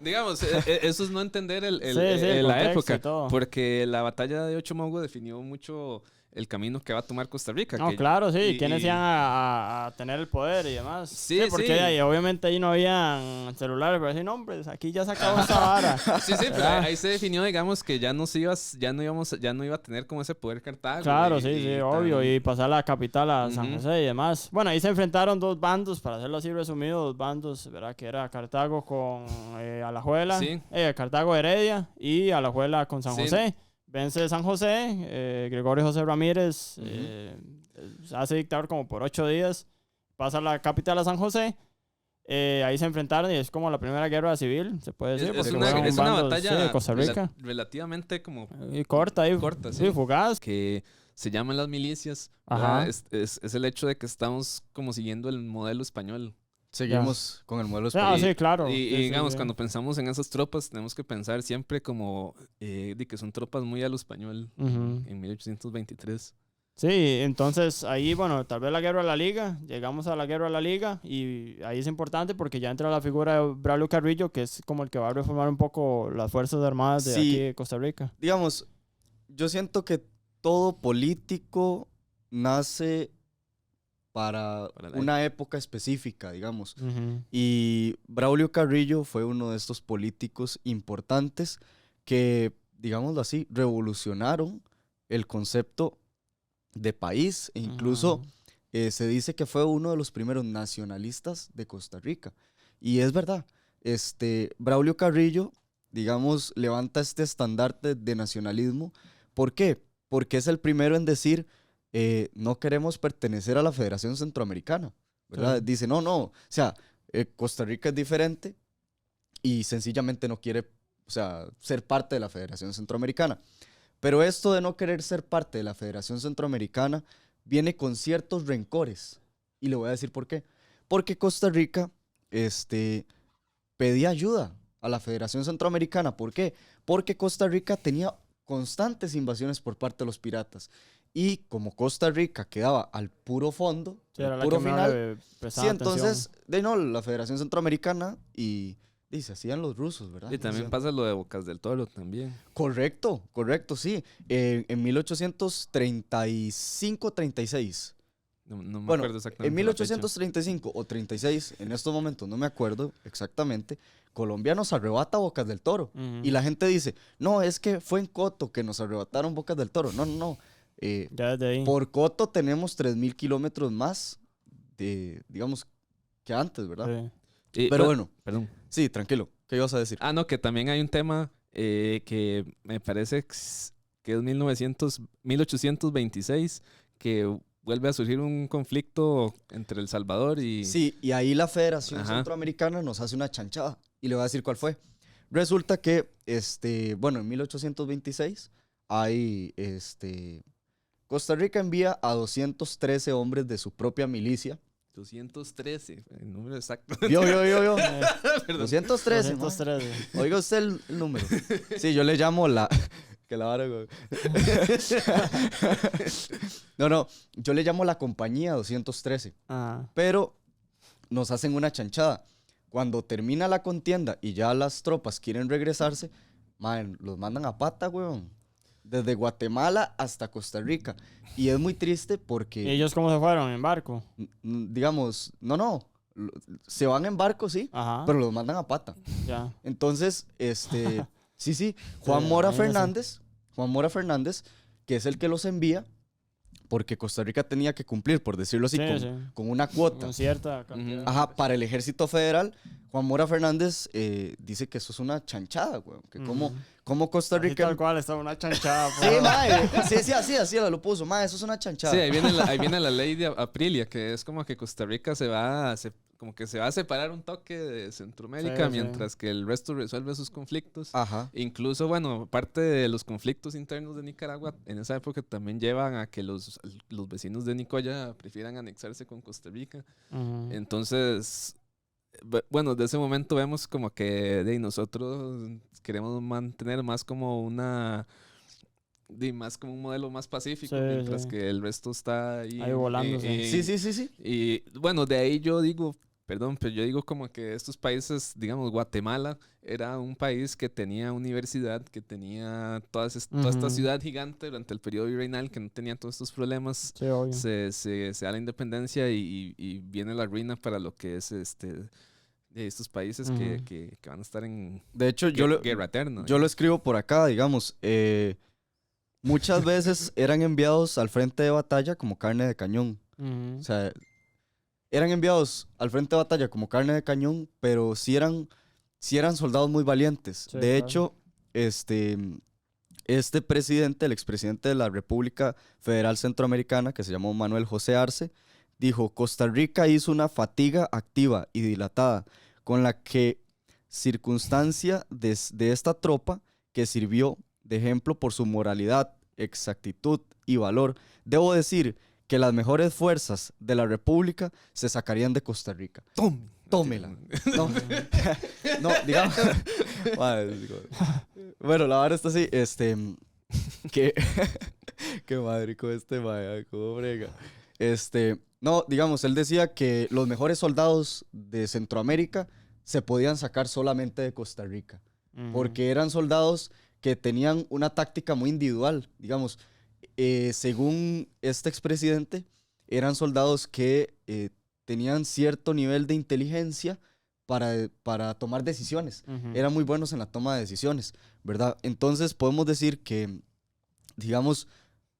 Digamos, eso es no entender la época. Porque la batalla de Ochomogo definió mucho el camino que va a tomar Costa Rica. No, que- claro, sí. y- ¿Quiénes y- iban a tener el poder y demás? Sí, porque sí. ahí, obviamente ahí no habían celulares, pero decir, no, hombre, aquí ya se acabó esta vara. Sí, sí, pero ¿Verdad? ahí se definió, digamos, que ya no iba a tener como ese poder Cartago. Claro, y- sí, sí, y obvio. tan- Y pasar la capital a San Ujú. José y demás. Bueno, ahí se enfrentaron dos bandos, para hacerlo así resumido, dos bandos, ¿verdad? Que era Cartago con Alajuela, Sí. Cartago Heredia y Alajuela con San Sí. José. Vence San José, Gregorio José Ramírez Ujú. hace dictador como por 8 días, pasa la capital a San José. Ahí se enfrentaron y es como la primera guerra civil, se puede decir. Es porque una, fueron es una bandos, batalla sí, de Costa Rica. relativamente como Y corta ahí, corta, sí, sí. fugaz. que se llaman las milicias. Ajá. ¿Verdad? Es el hecho de que estamos como siguiendo el modelo español. Seguimos con el modelo Ah, español. sí, claro. Y, Sí, y sí, digamos, sí. cuando pensamos en esas tropas, tenemos que pensar siempre como de que son tropas muy a lo español Ujú. en 1823. Sí, entonces ahí, bueno, tal vez la guerra de la Liga, llegamos a la guerra de la Liga y ahí es importante porque ya entra la figura de Braulio Carrillo, que es como el que va a reformar un poco las Fuerzas Armadas de Sí. aquí de Costa Rica. Digamos, yo siento que todo político nace para Para la una época específica, digamos. Ujú. Y Braulio Carrillo fue uno de estos políticos importantes que, digámoslo así, revolucionaron el concepto de país e incluso Ujú. se dice que fue uno de los primeros nacionalistas de Costa Rica. Y es verdad, Braulio Carrillo, digamos, levanta este estandarte de nacionalismo. ¿Por qué? Porque es el primero en decir, no queremos pertenecer a la Federación Centroamericana, ¿verdad? Sí. Dice, no, o sea, Costa Rica es diferente y sencillamente no quiere, o sea, ser parte de la Federación Centroamericana. Pero esto de no querer ser parte de la Federación Centroamericana viene con ciertos rencores. Y le voy a decir por qué. Porque Costa Rica pedía ayuda a la Federación Centroamericana. ¿Por qué? Porque Costa Rica tenía constantes invasiones por parte de los piratas. Y como Costa Rica quedaba al puro fondo, Sí, al era la puro que me final, prestaba sí, atención. entonces, la Federación Centroamericana y se hacían los rusos, ¿verdad? Y también O sea, pasa lo de Bocas del Toro también. correcto, sí. En 1835-36. No me Bueno, acuerdo exactamente. en la fecha. 1835 o 36, en estos momentos no me acuerdo exactamente, Colombia nos arrebata Bocas del Toro. Ujú. Y la gente dice, no, es que fue en Coto que nos arrebataron Bocas del Toro. No, no, no. Ya desde ahí. Por Coto tenemos 3,000 kilómetros más digamos, que antes, ¿verdad? Sí. Y, Pero bueno, Perdón. sí, tranquilo. ¿Qué ibas a decir? Ah, no, que también hay un tema que me parece que es 1826, que vuelve a surgir un conflicto entre El Salvador y... Sí, y ahí la Federación Ajá. Centroamericana nos hace una chanchada. Y le voy a decir cuál fue. Resulta que, bueno, en 1826 hay, Costa Rica envía a 213 hombres de su propia milicia. 213, el número exacto. Yo. Eh, 213, ma. 213. Oiga usted el número. Sí, yo le llamo la... Que la vara, güey. No, yo le llamo la compañía 213. Ajá. Pero nos hacen una chanchada. Cuando termina la contienda y ya las tropas quieren regresarse, man, los mandan a pata, weón. Desde Guatemala hasta Costa Rica. Y es muy triste ¿Y porque, ellos cómo se fueron? ¿En barco? digamos, no. Se van en barco, sí, Ajá. pero los mandan a pata. Ya. Entonces, sí, Juan Sí, Mora imagínese. Fernández, que es el que los envía, porque Costa Rica tenía que cumplir, por decirlo así, Sí, con, sí. con una cuota. Con cierta cantidad. Ujú. Ajá, para el ejército federal, Juan Mora Fernández dice que eso es una chanchada, güey. Que Ujú. como Costa Así Rica... tal cual, estaba una chanchada. Sí, mae, sí, así lo puso, mae, eso es una chanchada. Sí, ahí viene la ley de Aprilia, que es como que Costa Rica como que se va a separar un toque de Centroamérica, Sí, sí. mientras que el resto resuelve sus conflictos. Ajá. Incluso, bueno, parte de los conflictos internos de Nicaragua en esa época también llevan a que los vecinos de Nicoya prefieran anexarse con Costa Rica. Ujú. Entonces, bueno, de ese momento vemos como que nosotros queremos mantener más como más como un modelo más pacífico, Sí, mientras sí. que el resto está ahí. Ahí volándose. Sí. Y bueno, de ahí yo digo Perdón, pero yo digo como que estos países, digamos, Guatemala era un país que tenía universidad, que tenía toda esta ciudad gigante durante el periodo virreinal, que no tenía todos estos problemas. Sí, obvio. Se da la independencia y viene la ruina para lo que es de estos países que van a estar en De hecho, guerra eterna. yo lo escribo por acá, digamos. Muchas veces eran enviados al frente de batalla como carne de cañón. O sea, eran enviados al frente de batalla como carne de cañón, pero sí eran soldados muy valientes. Sí, De claro. hecho, este presidente, el expresidente de la República Federal Centroamericana, que se llamó Manuel José Arce, dijo: Costa Rica hizo una fatiga activa y dilatada, con la que circunstancia de esta tropa que sirvió de ejemplo por su moralidad, exactitud y valor. Debo decir que las mejores fuerzas de la República se sacarían de Costa Rica. Tómela. No, no, digamos. Bueno, la verdad está así, que qué madre con vaya, cómo brega. No, digamos, él decía que los mejores soldados de Centroamérica se podían sacar solamente de Costa Rica, porque eran soldados que tenían una táctica muy individual. Digamos, según este expresidente, eran soldados que tenían cierto nivel de inteligencia para tomar decisiones. Eran muy buenos en la toma de decisiones, ¿verdad? Entonces podemos decir que, digamos,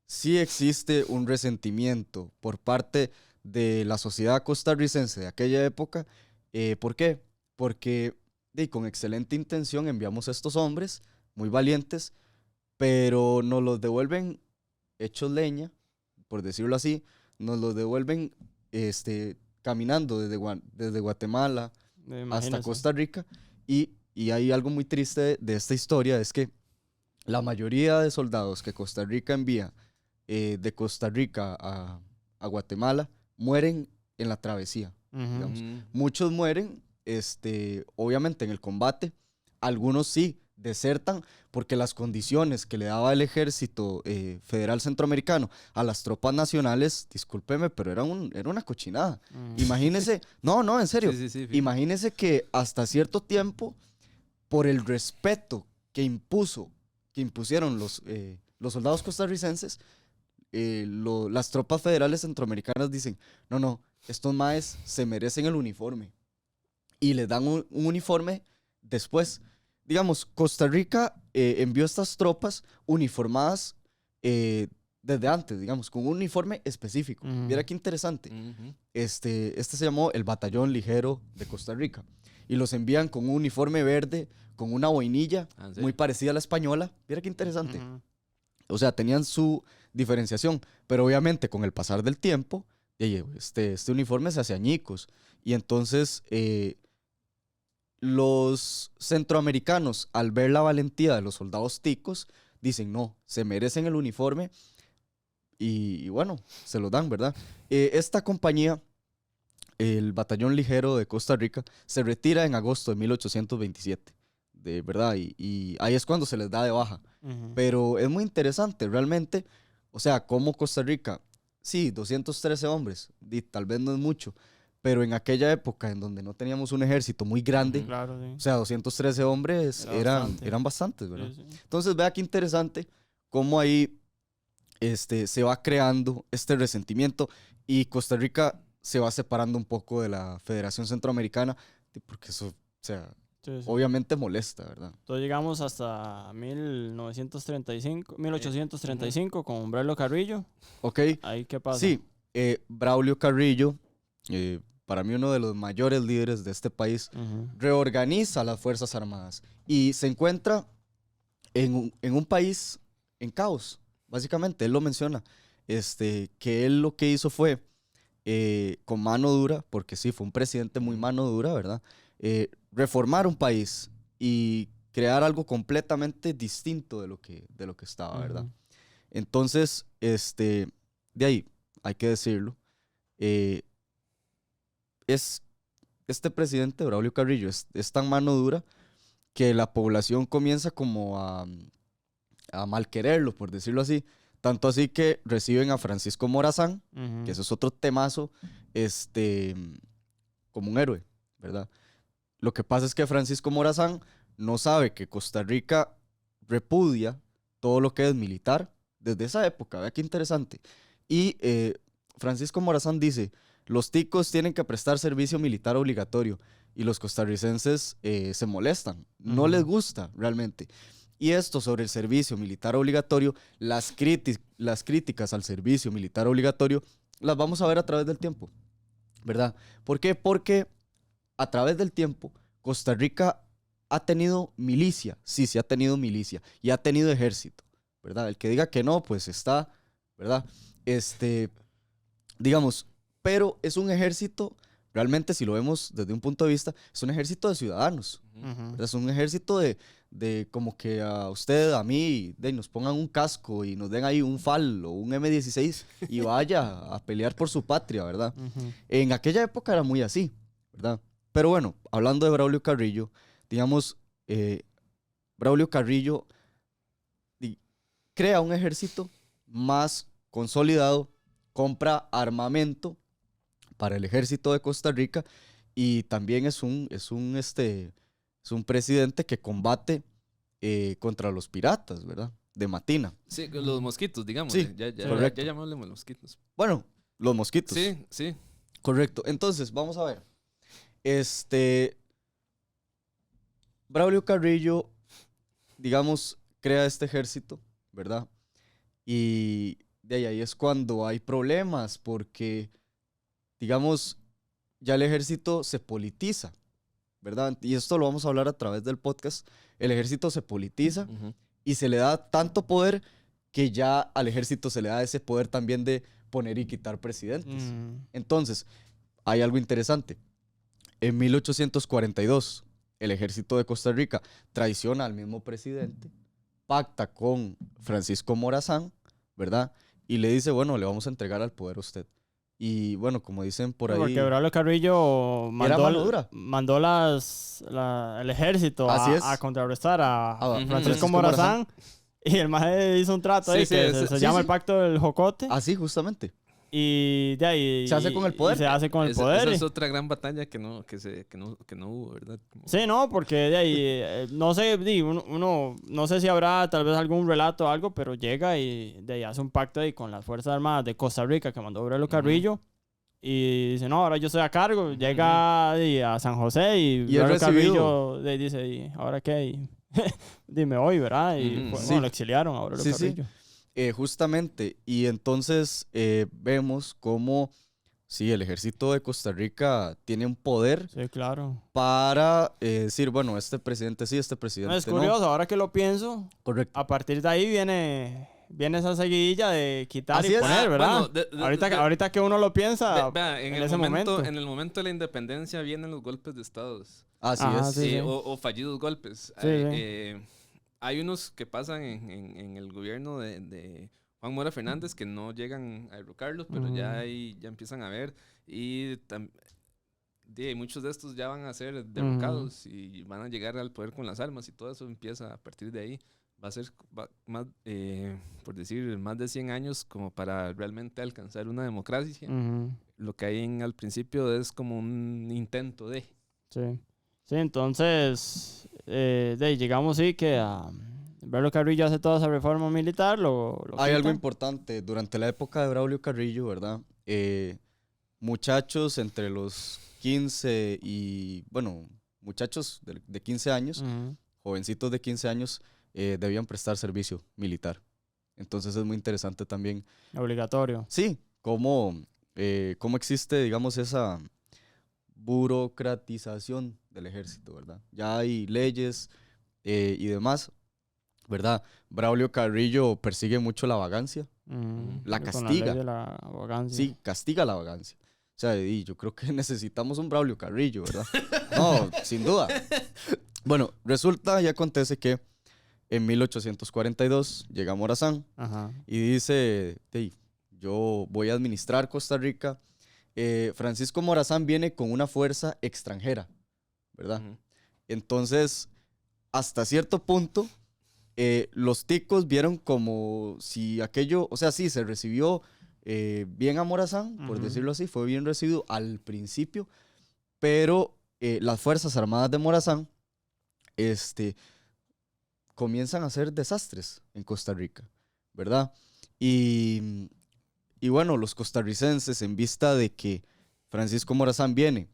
sí existe un resentimiento por parte de la sociedad costarricense de aquella época. ¿Por qué? Porque con excelente intención enviamos a estos hombres muy valientes, pero nos los devuelven hechos leña, por decirlo así. Nos los devuelven caminando desde Guatemala hasta Imagínese. Costa Rica. Y hay algo muy triste de esta historia, es que la mayoría de soldados que Costa Rica envía de Costa Rica a Guatemala mueren en la travesía. Digamos. Muchos mueren, obviamente, en el combate. Algunos sí desertan porque las condiciones que le daba el ejército federal centroamericano a las tropas nacionales, discúlpeme, pero era una cochinada. Imagínese, no, en serio, Sí. imagínese que hasta cierto tiempo, por el respeto que impusieron los soldados costarricenses, las tropas federales centroamericanas dicen: no, estos maes se merecen el uniforme, y les dan un uniforme después. Digamos, Costa Rica envió estas tropas uniformadas desde antes, digamos, con un uniforme específico. Mira qué interesante. Este se llamó el Batallón Ligero de Costa Rica, y los envían con un uniforme verde, con una boinilla muy parecida a la española. Mira qué interesante. O sea, tenían su diferenciación, pero obviamente con el pasar del tiempo, este uniforme se hace añicos, y entonces los centroamericanos, al ver la valentía de los soldados ticos, dicen: no, se merecen el uniforme, y bueno, se lo dan, ¿verdad? Esta compañía, el Batallón Ligero de Costa Rica, se retira en agosto de 1827, ¿verdad? Y ahí es cuando se les da de baja. Pero es muy interesante, realmente. O sea, como Costa Rica, sí, 213 hombres, y tal vez no es mucho, pero en aquella época en donde no teníamos un ejército muy grande, Claro, sí. o sea, 213 hombres eran bastantes, ¿verdad? Sí. Entonces, vea qué interesante cómo ahí se va creando este resentimiento, y Costa Rica se va separando un poco de la Federación Centroamericana, porque eso, o sea, Sí. obviamente molesta, ¿verdad? Entonces llegamos hasta 1835 con Umbrello Carrillo. ¿Ok? ¿Ahí qué pasa? Sí, Braulio Carrillo, para mí uno de los mayores líderes de este país, reorganiza las Fuerzas Armadas y se encuentra en un país en caos, básicamente. Él lo menciona, que él lo que hizo fue, con mano dura, porque sí, fue un presidente muy mano dura, ¿verdad? Reformar un país y crear algo completamente distinto de lo que estaba, ¿verdad? Entonces, de ahí, hay que decirlo, este presidente, Braulio Carrillo, es tan mano dura que la población comienza como a malquererlo, por decirlo así. Tanto así que reciben a Francisco Morazán, que ese es otro temazo, como un héroe, ¿verdad? Lo que pasa es que Francisco Morazán no sabe que Costa Rica repudia todo lo que es militar desde esa época. Vea qué interesante. Y Francisco Morazán dice, los ticos tienen que prestar servicio militar obligatorio y los costarricenses se molestan, no les gusta realmente. Y esto sobre el servicio militar obligatorio, las críticas al servicio militar obligatorio, las vamos a ver a través del tiempo, ¿verdad? ¿Por qué? Porque a través del tiempo, Costa Rica ha tenido milicia, sí ha tenido milicia, y ha tenido ejército, ¿verdad? El que diga que no, pues está, ¿verdad? Digamos, pero es un ejército, realmente si lo vemos desde un punto de vista, es un ejército de ciudadanos, ¿verdad? Es un ejército de como que a usted, a mí, nos pongan un casco y nos den ahí un FAL o un M16 y vaya a pelear por su patria, ¿verdad? En aquella época era muy así, ¿verdad? Pero bueno, hablando de Braulio Carrillo, digamos, Braulio Carrillo crea un ejército más consolidado, compra armamento para el ejército de Costa Rica y también es un presidente que combate contra los piratas, ¿verdad? De Matina. Sí, los mosquitos, digamos. Sí, ya correcto. llamémosle mosquitos. Bueno, los mosquitos. Sí, sí. Correcto. Entonces, vamos a ver. Braulio Carrillo, digamos, crea este ejército, ¿verdad? Y de ahí es cuando hay problemas, porque, digamos, ya el ejército se politiza, ¿verdad? Y esto lo vamos a hablar a través del podcast. El ejército se politiza y se le da tanto poder que ya al ejército se le da ese poder también de poner y quitar presidentes. Entonces, hay algo interesante. En 1842, el ejército de Costa Rica traiciona al mismo presidente, pacta con Francisco Morazán, ¿verdad? Y le dice, bueno, le vamos a entregar al poder a usted. Y bueno, como dicen por ahí... Porque Braulio Carrillo Era mano dura. mandó el ejército Así es. a contrarrestar a Francisco Francisco Morazán. Y el maje hizo un trato ahí que se llama el Pacto del Jocote. Así, justamente. Y de ahí... Se hace con el poder. Se hace con el poder. Esa es otra gran batalla que no hubo, ¿verdad? Sí, no, porque de ahí, no sé, uno no sé si habrá tal vez algún relato o algo, pero llega y de ahí hace un pacto ahí con las Fuerzas Armadas de Costa Rica que mandó Braulio Carrillo. Y dice, no, ahora yo estoy a cargo. Llega a San José y Braulio Carrillo de ahí dice, ¿y ahora qué? Y, dime hoy, ¿verdad? Y bueno, lo exiliaron a Braulio Carrillo. Sí. Justamente, y entonces vemos cómo, sí, el ejército de Costa Rica tiene un poder, sí, claro, para decir, bueno, este presidente sí, este presidente no. Es curioso, ahora que lo pienso, correcto. A partir de ahí viene esa seguidilla de quitar Así y es. poner, ¿verdad? Bueno, ahorita que uno lo piensa, en ese momento. En el momento de la independencia vienen los golpes de estados. Así es. Sí. O fallidos golpes. Sí, Hay unos que pasan en el gobierno de Juan Mora Fernández que no llegan a derrocarlos, pero ya empiezan a ver. Y muchos de estos ya van a ser derrocados y van a llegar al poder con las armas y todo eso empieza a partir de ahí. Va a ser más, por decir, más de 100 años como para realmente alcanzar una democracia. Lo que hay al principio es como un intento de... Sí, entonces, llegamos que a Braulio Carrillo hace toda esa reforma militar, Hay algo quita. importante, durante la época de Braulio Carrillo, ¿verdad? Muchachos entre los 15 y, bueno, muchachos de 15 años, jovencitos de 15 años, debían prestar servicio militar. Entonces es muy interesante también. Obligatorio. Sí, cómo existe, digamos, esa burocratización del ejército, ¿verdad? Ya hay leyes y demás, ¿verdad? Braulio Carrillo persigue mucho la vagancia, la castiga. Con la ley de la vagancia. Sí, castiga la vagancia. O sea, y yo creo que necesitamos un Braulio Carrillo, ¿verdad? No, sin duda. Bueno, resulta y acontece que en 1842 llega Morazán y dice, yo voy a administrar Costa Rica. Francisco Morazán viene con una fuerza extranjera, ¿verdad? Entonces, hasta cierto punto, los ticos vieron como si aquello, o sea, sí, se recibió bien a Morazán, por decirlo así, fue bien recibido al principio, pero las Fuerzas Armadas de Morazán comienzan a hacer desastres en Costa Rica, ¿verdad? Y bueno, los costarricenses, en vista de que Francisco Morazán viene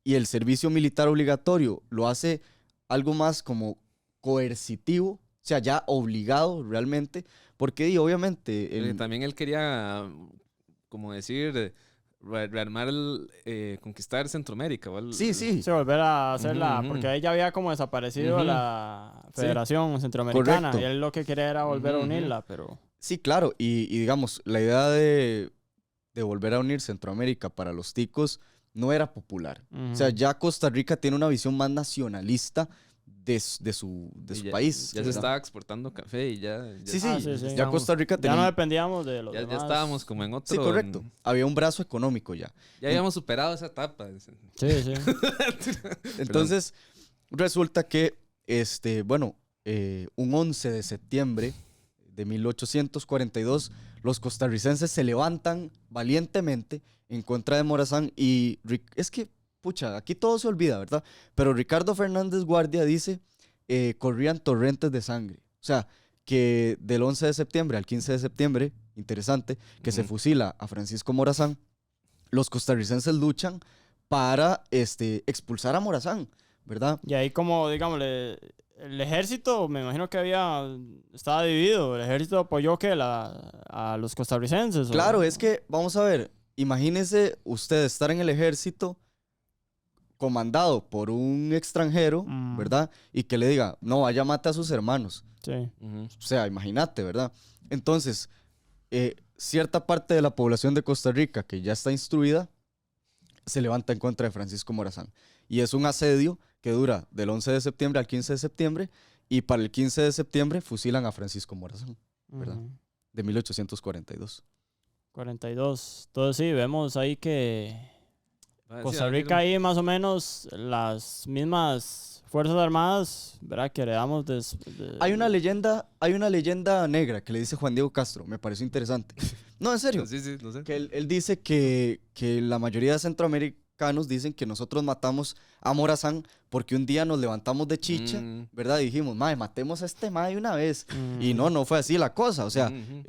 y el servicio militar obligatorio lo hace algo más como coercitivo, o sea, ya obligado realmente, porque obviamente... Porque también él quería, como decir, rearmar, conquistar Centroamérica. Sí. Sí, volver a hacerla, Ujú. porque ahí ya había como desaparecido Ujú. la Federación Centroamericana, Correcto. y él lo que quería era volver a Ujú, unirla, pero... Sí, claro, y digamos, la idea de volver a unir Centroamérica para los ticos no era popular. O sea, Ujú. ya Costa Rica tiene una visión más nacionalista de su Y país. Ya se ¿verdad? estaba exportando café y ya. Sí, Ah, sí, sí. ya Costa Rica Ya tenía... no dependíamos de los Ya demás. estábamos como en otro. Sí, correcto. Había un brazo económico ya. Ya habíamos superado esa etapa. Sí. Entonces, resulta que, un 11 de septiembre de 1842, los costarricenses se levantan valientemente en contra de Morazán y es que, pucha, aquí todo se olvida, ¿verdad? Pero Ricardo Fernández Guardia dice, corrían torrentes de sangre. O sea, que del 11 de septiembre al 15 de septiembre, interesante, que se Ujú. fusila a Francisco Morazán, los costarricenses luchan para expulsar a Morazán, ¿verdad? Y ahí como, digámosle, el ejército, me imagino que estaba dividido. El ejército apoyó a los costarricenses. Claro, es que, vamos a ver, imagínese usted estar en el ejército comandado por un extranjero, Mm. ¿verdad? Y que le diga, no, vaya, mate a sus hermanos. Sí. Ujú. O sea, imagínate, ¿verdad? Entonces, cierta parte de la población de Costa Rica que ya está instruida se levanta en contra de Francisco Morazán. Y es un asedio que dura del 11 de septiembre al 15 de septiembre y para el 15 de septiembre fusilan a Francisco Morazán, ¿verdad? Ujú. De 1842. 42. Entonces sí, vemos ahí que Ah, sí, Costa a ver, Rica ahí más o menos las mismas Fuerzas Armadas, ¿verdad? Que heredamos Hay una leyenda negra que le dice Juan Diego Castro, me pareció interesante. No, en serio. Sí, no sé. Que él dice que la mayoría de centroamericanos dicen que nosotros matamos a Morazán porque un día nos levantamos de chicha, Mm. ¿verdad? Y dijimos, mae, matemos a este mae de una vez. Mm. Y no fue así la cosa. O sea, Ujú.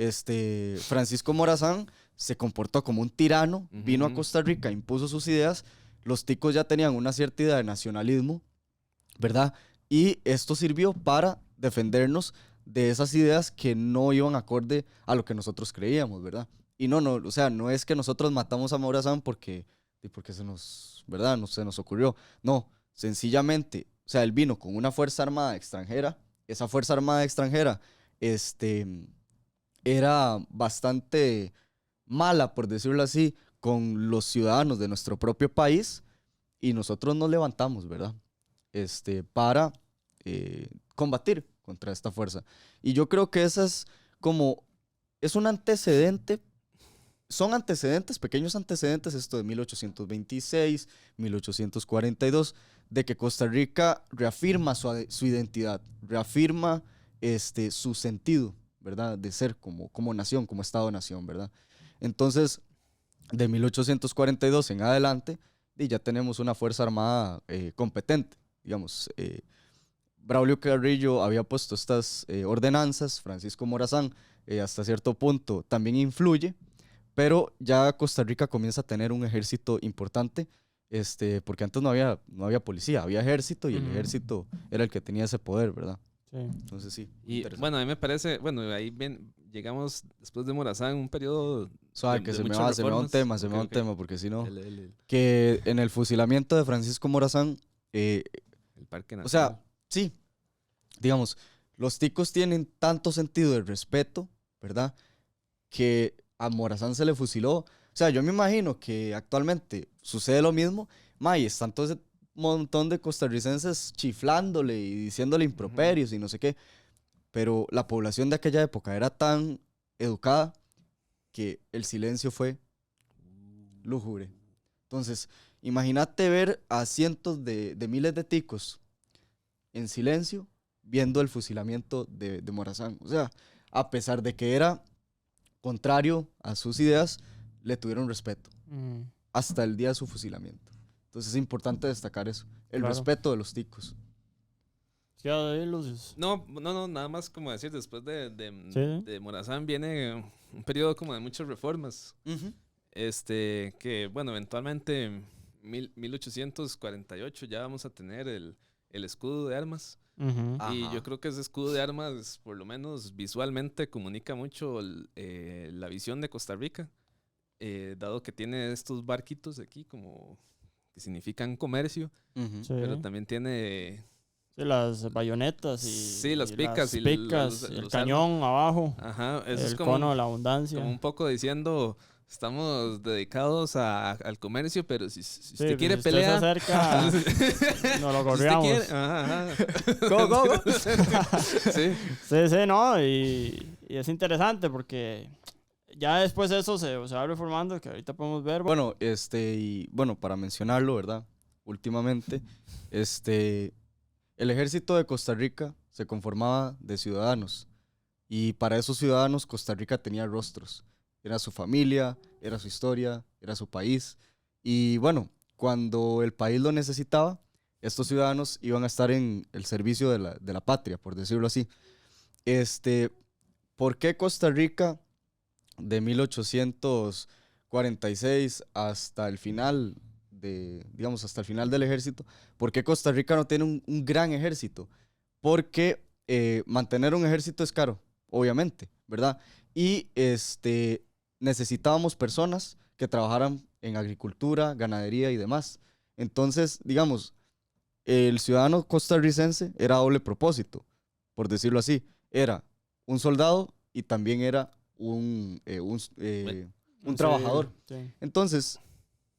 Francisco Morazán se comportó como un tirano, vino a Ujú. Costa Rica, impuso sus ideas. Los ticos ya tenían una cierta idea de nacionalismo, ¿verdad? Y esto sirvió para defendernos de esas ideas que no iban acorde a lo que nosotros creíamos, ¿verdad? Y o sea, no es que nosotros matamos a Morazán porque se nos, ¿verdad? No se nos ocurrió. No, sencillamente, o sea, él vino con una fuerza armada extranjera. Esa fuerza armada extranjera, era bastante mala, por decirlo así, con los ciudadanos de nuestro propio país y nosotros nos levantamos, ¿verdad? Para combatir contra esta fuerza. Y yo creo que es un antecedente, son antecedentes, pequeños antecedentes, esto de 1826, 1842, de que Costa Rica reafirma su identidad, reafirma su sentido, ¿verdad? De ser como nación, como Estado-nación, ¿verdad? Entonces, de 1842 en adelante, ya tenemos una Fuerza Armada competente. Digamos, Braulio Carrillo había puesto estas ordenanzas, Francisco Morazán hasta cierto punto también influye, pero ya Costa Rica comienza a tener un ejército importante, porque antes no había policía, había ejército y el Ujú. ejército era el que tenía ese poder, ¿verdad? Sí. Entonces sí. Y interesante. bueno, a mí me parece, bueno, ahí llegamos después de Morazán, un periodo Suave, de que se me muchas va un reformas. tema, Ok. porque si no, El que en el fusilamiento de Francisco Morazán, Parque o Nacional. sea, sí, digamos, los ticos tienen tanto sentido de respeto, ¿verdad? Que a Morazán se le fusiló. O sea, yo me imagino que actualmente sucede lo mismo. Y están todo ese montón de costarricenses chiflándole y diciéndole improperios y no sé qué. Pero la población de aquella época era tan educada que el silencio fue lúgubre. Entonces, imagínate ver a cientos de miles de ticos en silencio viendo el fusilamiento de Morazán. O sea, a pesar de que era contrario a sus ideas, le tuvieron respeto Mm. hasta el día de su fusilamiento. Entonces es importante destacar eso, el Claro. respeto de los ticos. ¿Qué hay, Lucius? No, nada más como decir, después Sí. de Morazán viene un periodo como de muchas reformas. Que, bueno, eventualmente en 1848 ya vamos a tener el escudo de armas. Ujú. Y Ajá. yo creo que ese escudo de armas, por lo menos visualmente, comunica mucho la visión de Costa Rica, dado que tiene estos barquitos aquí como que significan comercio, Ujú. Sí. pero también tiene... Sí, las bayonetas y, Sí, las y picas las y picas, los el cañón abajo, Ajá, eso el es cono de la abundancia. como un poco diciendo, estamos dedicados al comercio, pero si Sí, usted pues, quiere si usted pelear... se acerca, nos lo Si usted corriamos. quiere... Ajá, ajá. Go, go, go. Sí. Sí, sí, no, y es interesante porque ya después eso se va reformando, que ahorita podemos ver. Bueno, y bueno, para mencionarlo, ¿verdad? Últimamente, el ejército de Costa Rica se conformaba de ciudadanos y para esos ciudadanos Costa Rica tenía rostros. Era su familia, era su historia, era su país. Y bueno, cuando el país lo necesitaba, estos ciudadanos iban a estar en el servicio de la patria, por decirlo así. ¿Por qué Costa Rica de 1846 hasta el final digamos, hasta el final del ejército? ¿Por qué Costa Rica no tiene un gran ejército? Porque mantener un ejército es caro, obviamente, ¿verdad? Y necesitábamos personas que trabajaran en agricultura, ganadería y demás. Entonces, digamos, el ciudadano costarricense era doble propósito, por decirlo así. Era un soldado y también era un Sí, trabajador. sí. Entonces,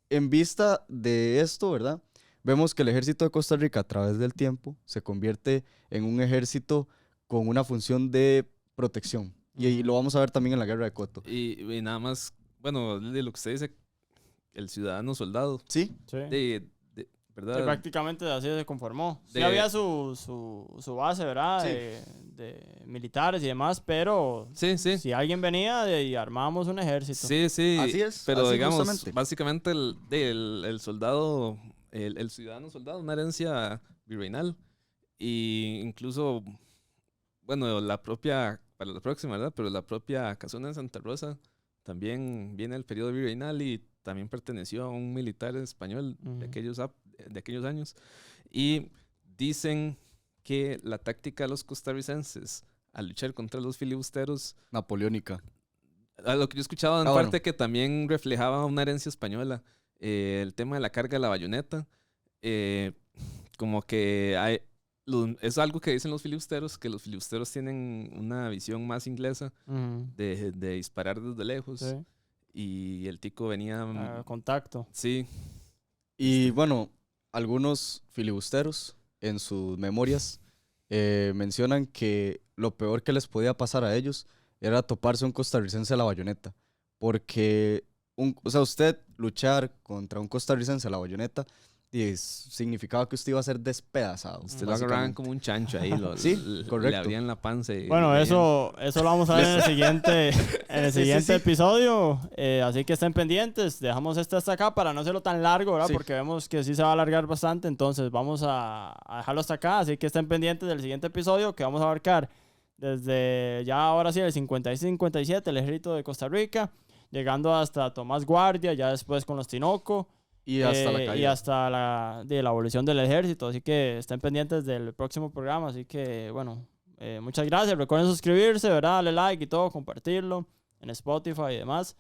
en vista de esto, ¿verdad? Vemos que el ejército de Costa Rica a través del tiempo se convierte en un ejército con una función de protección. Y lo vamos a ver también en la guerra de Coto. Y nada más, bueno, de lo que usted dice, el ciudadano soldado, Sí. ¿Sí? de Sí, ¿verdad? prácticamente así se conformó. Sí De- había su base, ¿verdad? Sí. De militares y demás, pero Sí, sí. si alguien venía y armábamos un ejército. Sí, sí. Así es, Pero así digamos, justamente. básicamente el soldado, el ciudadano soldado, una herencia virreinal. Y incluso, bueno, para la próxima, ¿verdad? Pero la propia Casona de Santa Rosa también viene del periodo virreinal y también perteneció a un militar español Ujú. de aquellos años. Y dicen que la táctica de los costarricenses al luchar contra los filibusteros, Napoleónica. a lo que yo he escuchado en Ah, parte bueno. que también reflejaba una herencia española, el tema de la carga de la bayoneta, como que es algo que dicen los filibusteros, que los filibusteros tienen una visión más inglesa Ujú. de disparar desde lejos, Sí. y el tico venía... Contacto. Sí, Y bueno, algunos filibusteros en sus memorias mencionan que lo peor que les podía pasar a ellos era toparse un costarricense a la bayoneta. Porque, o sea, usted luchar contra un costarricense a la bayoneta significaba que usted iba a ser despedazado. usted lo agarraban básicamente. como un chancho ahí, Sí, le correcto. abrían la panza. Y Bueno, le eso lo vamos a ver en el siguiente, Sí. episodio. Así que estén pendientes. Dejamos este hasta acá para no hacerlo tan largo, ¿verdad? Sí. Porque vemos que sí se va a alargar bastante. Entonces vamos a dejarlo hasta acá. Así que estén pendientes del siguiente episodio que vamos a abarcar desde ya ahora sí el 56-57, el ejército de Costa Rica, llegando hasta Tomás Guardia, ya después con los Tinoco. Y hasta la caída. Y hasta la abolición del ejército. Así que estén pendientes del próximo programa. Así que, bueno, muchas gracias. Recuerden suscribirse, ¿verdad? Darle like y todo, compartirlo en Spotify y demás.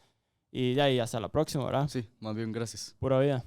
Y de ahí hasta la próxima, ¿verdad? Sí, más bien gracias. Pura vida.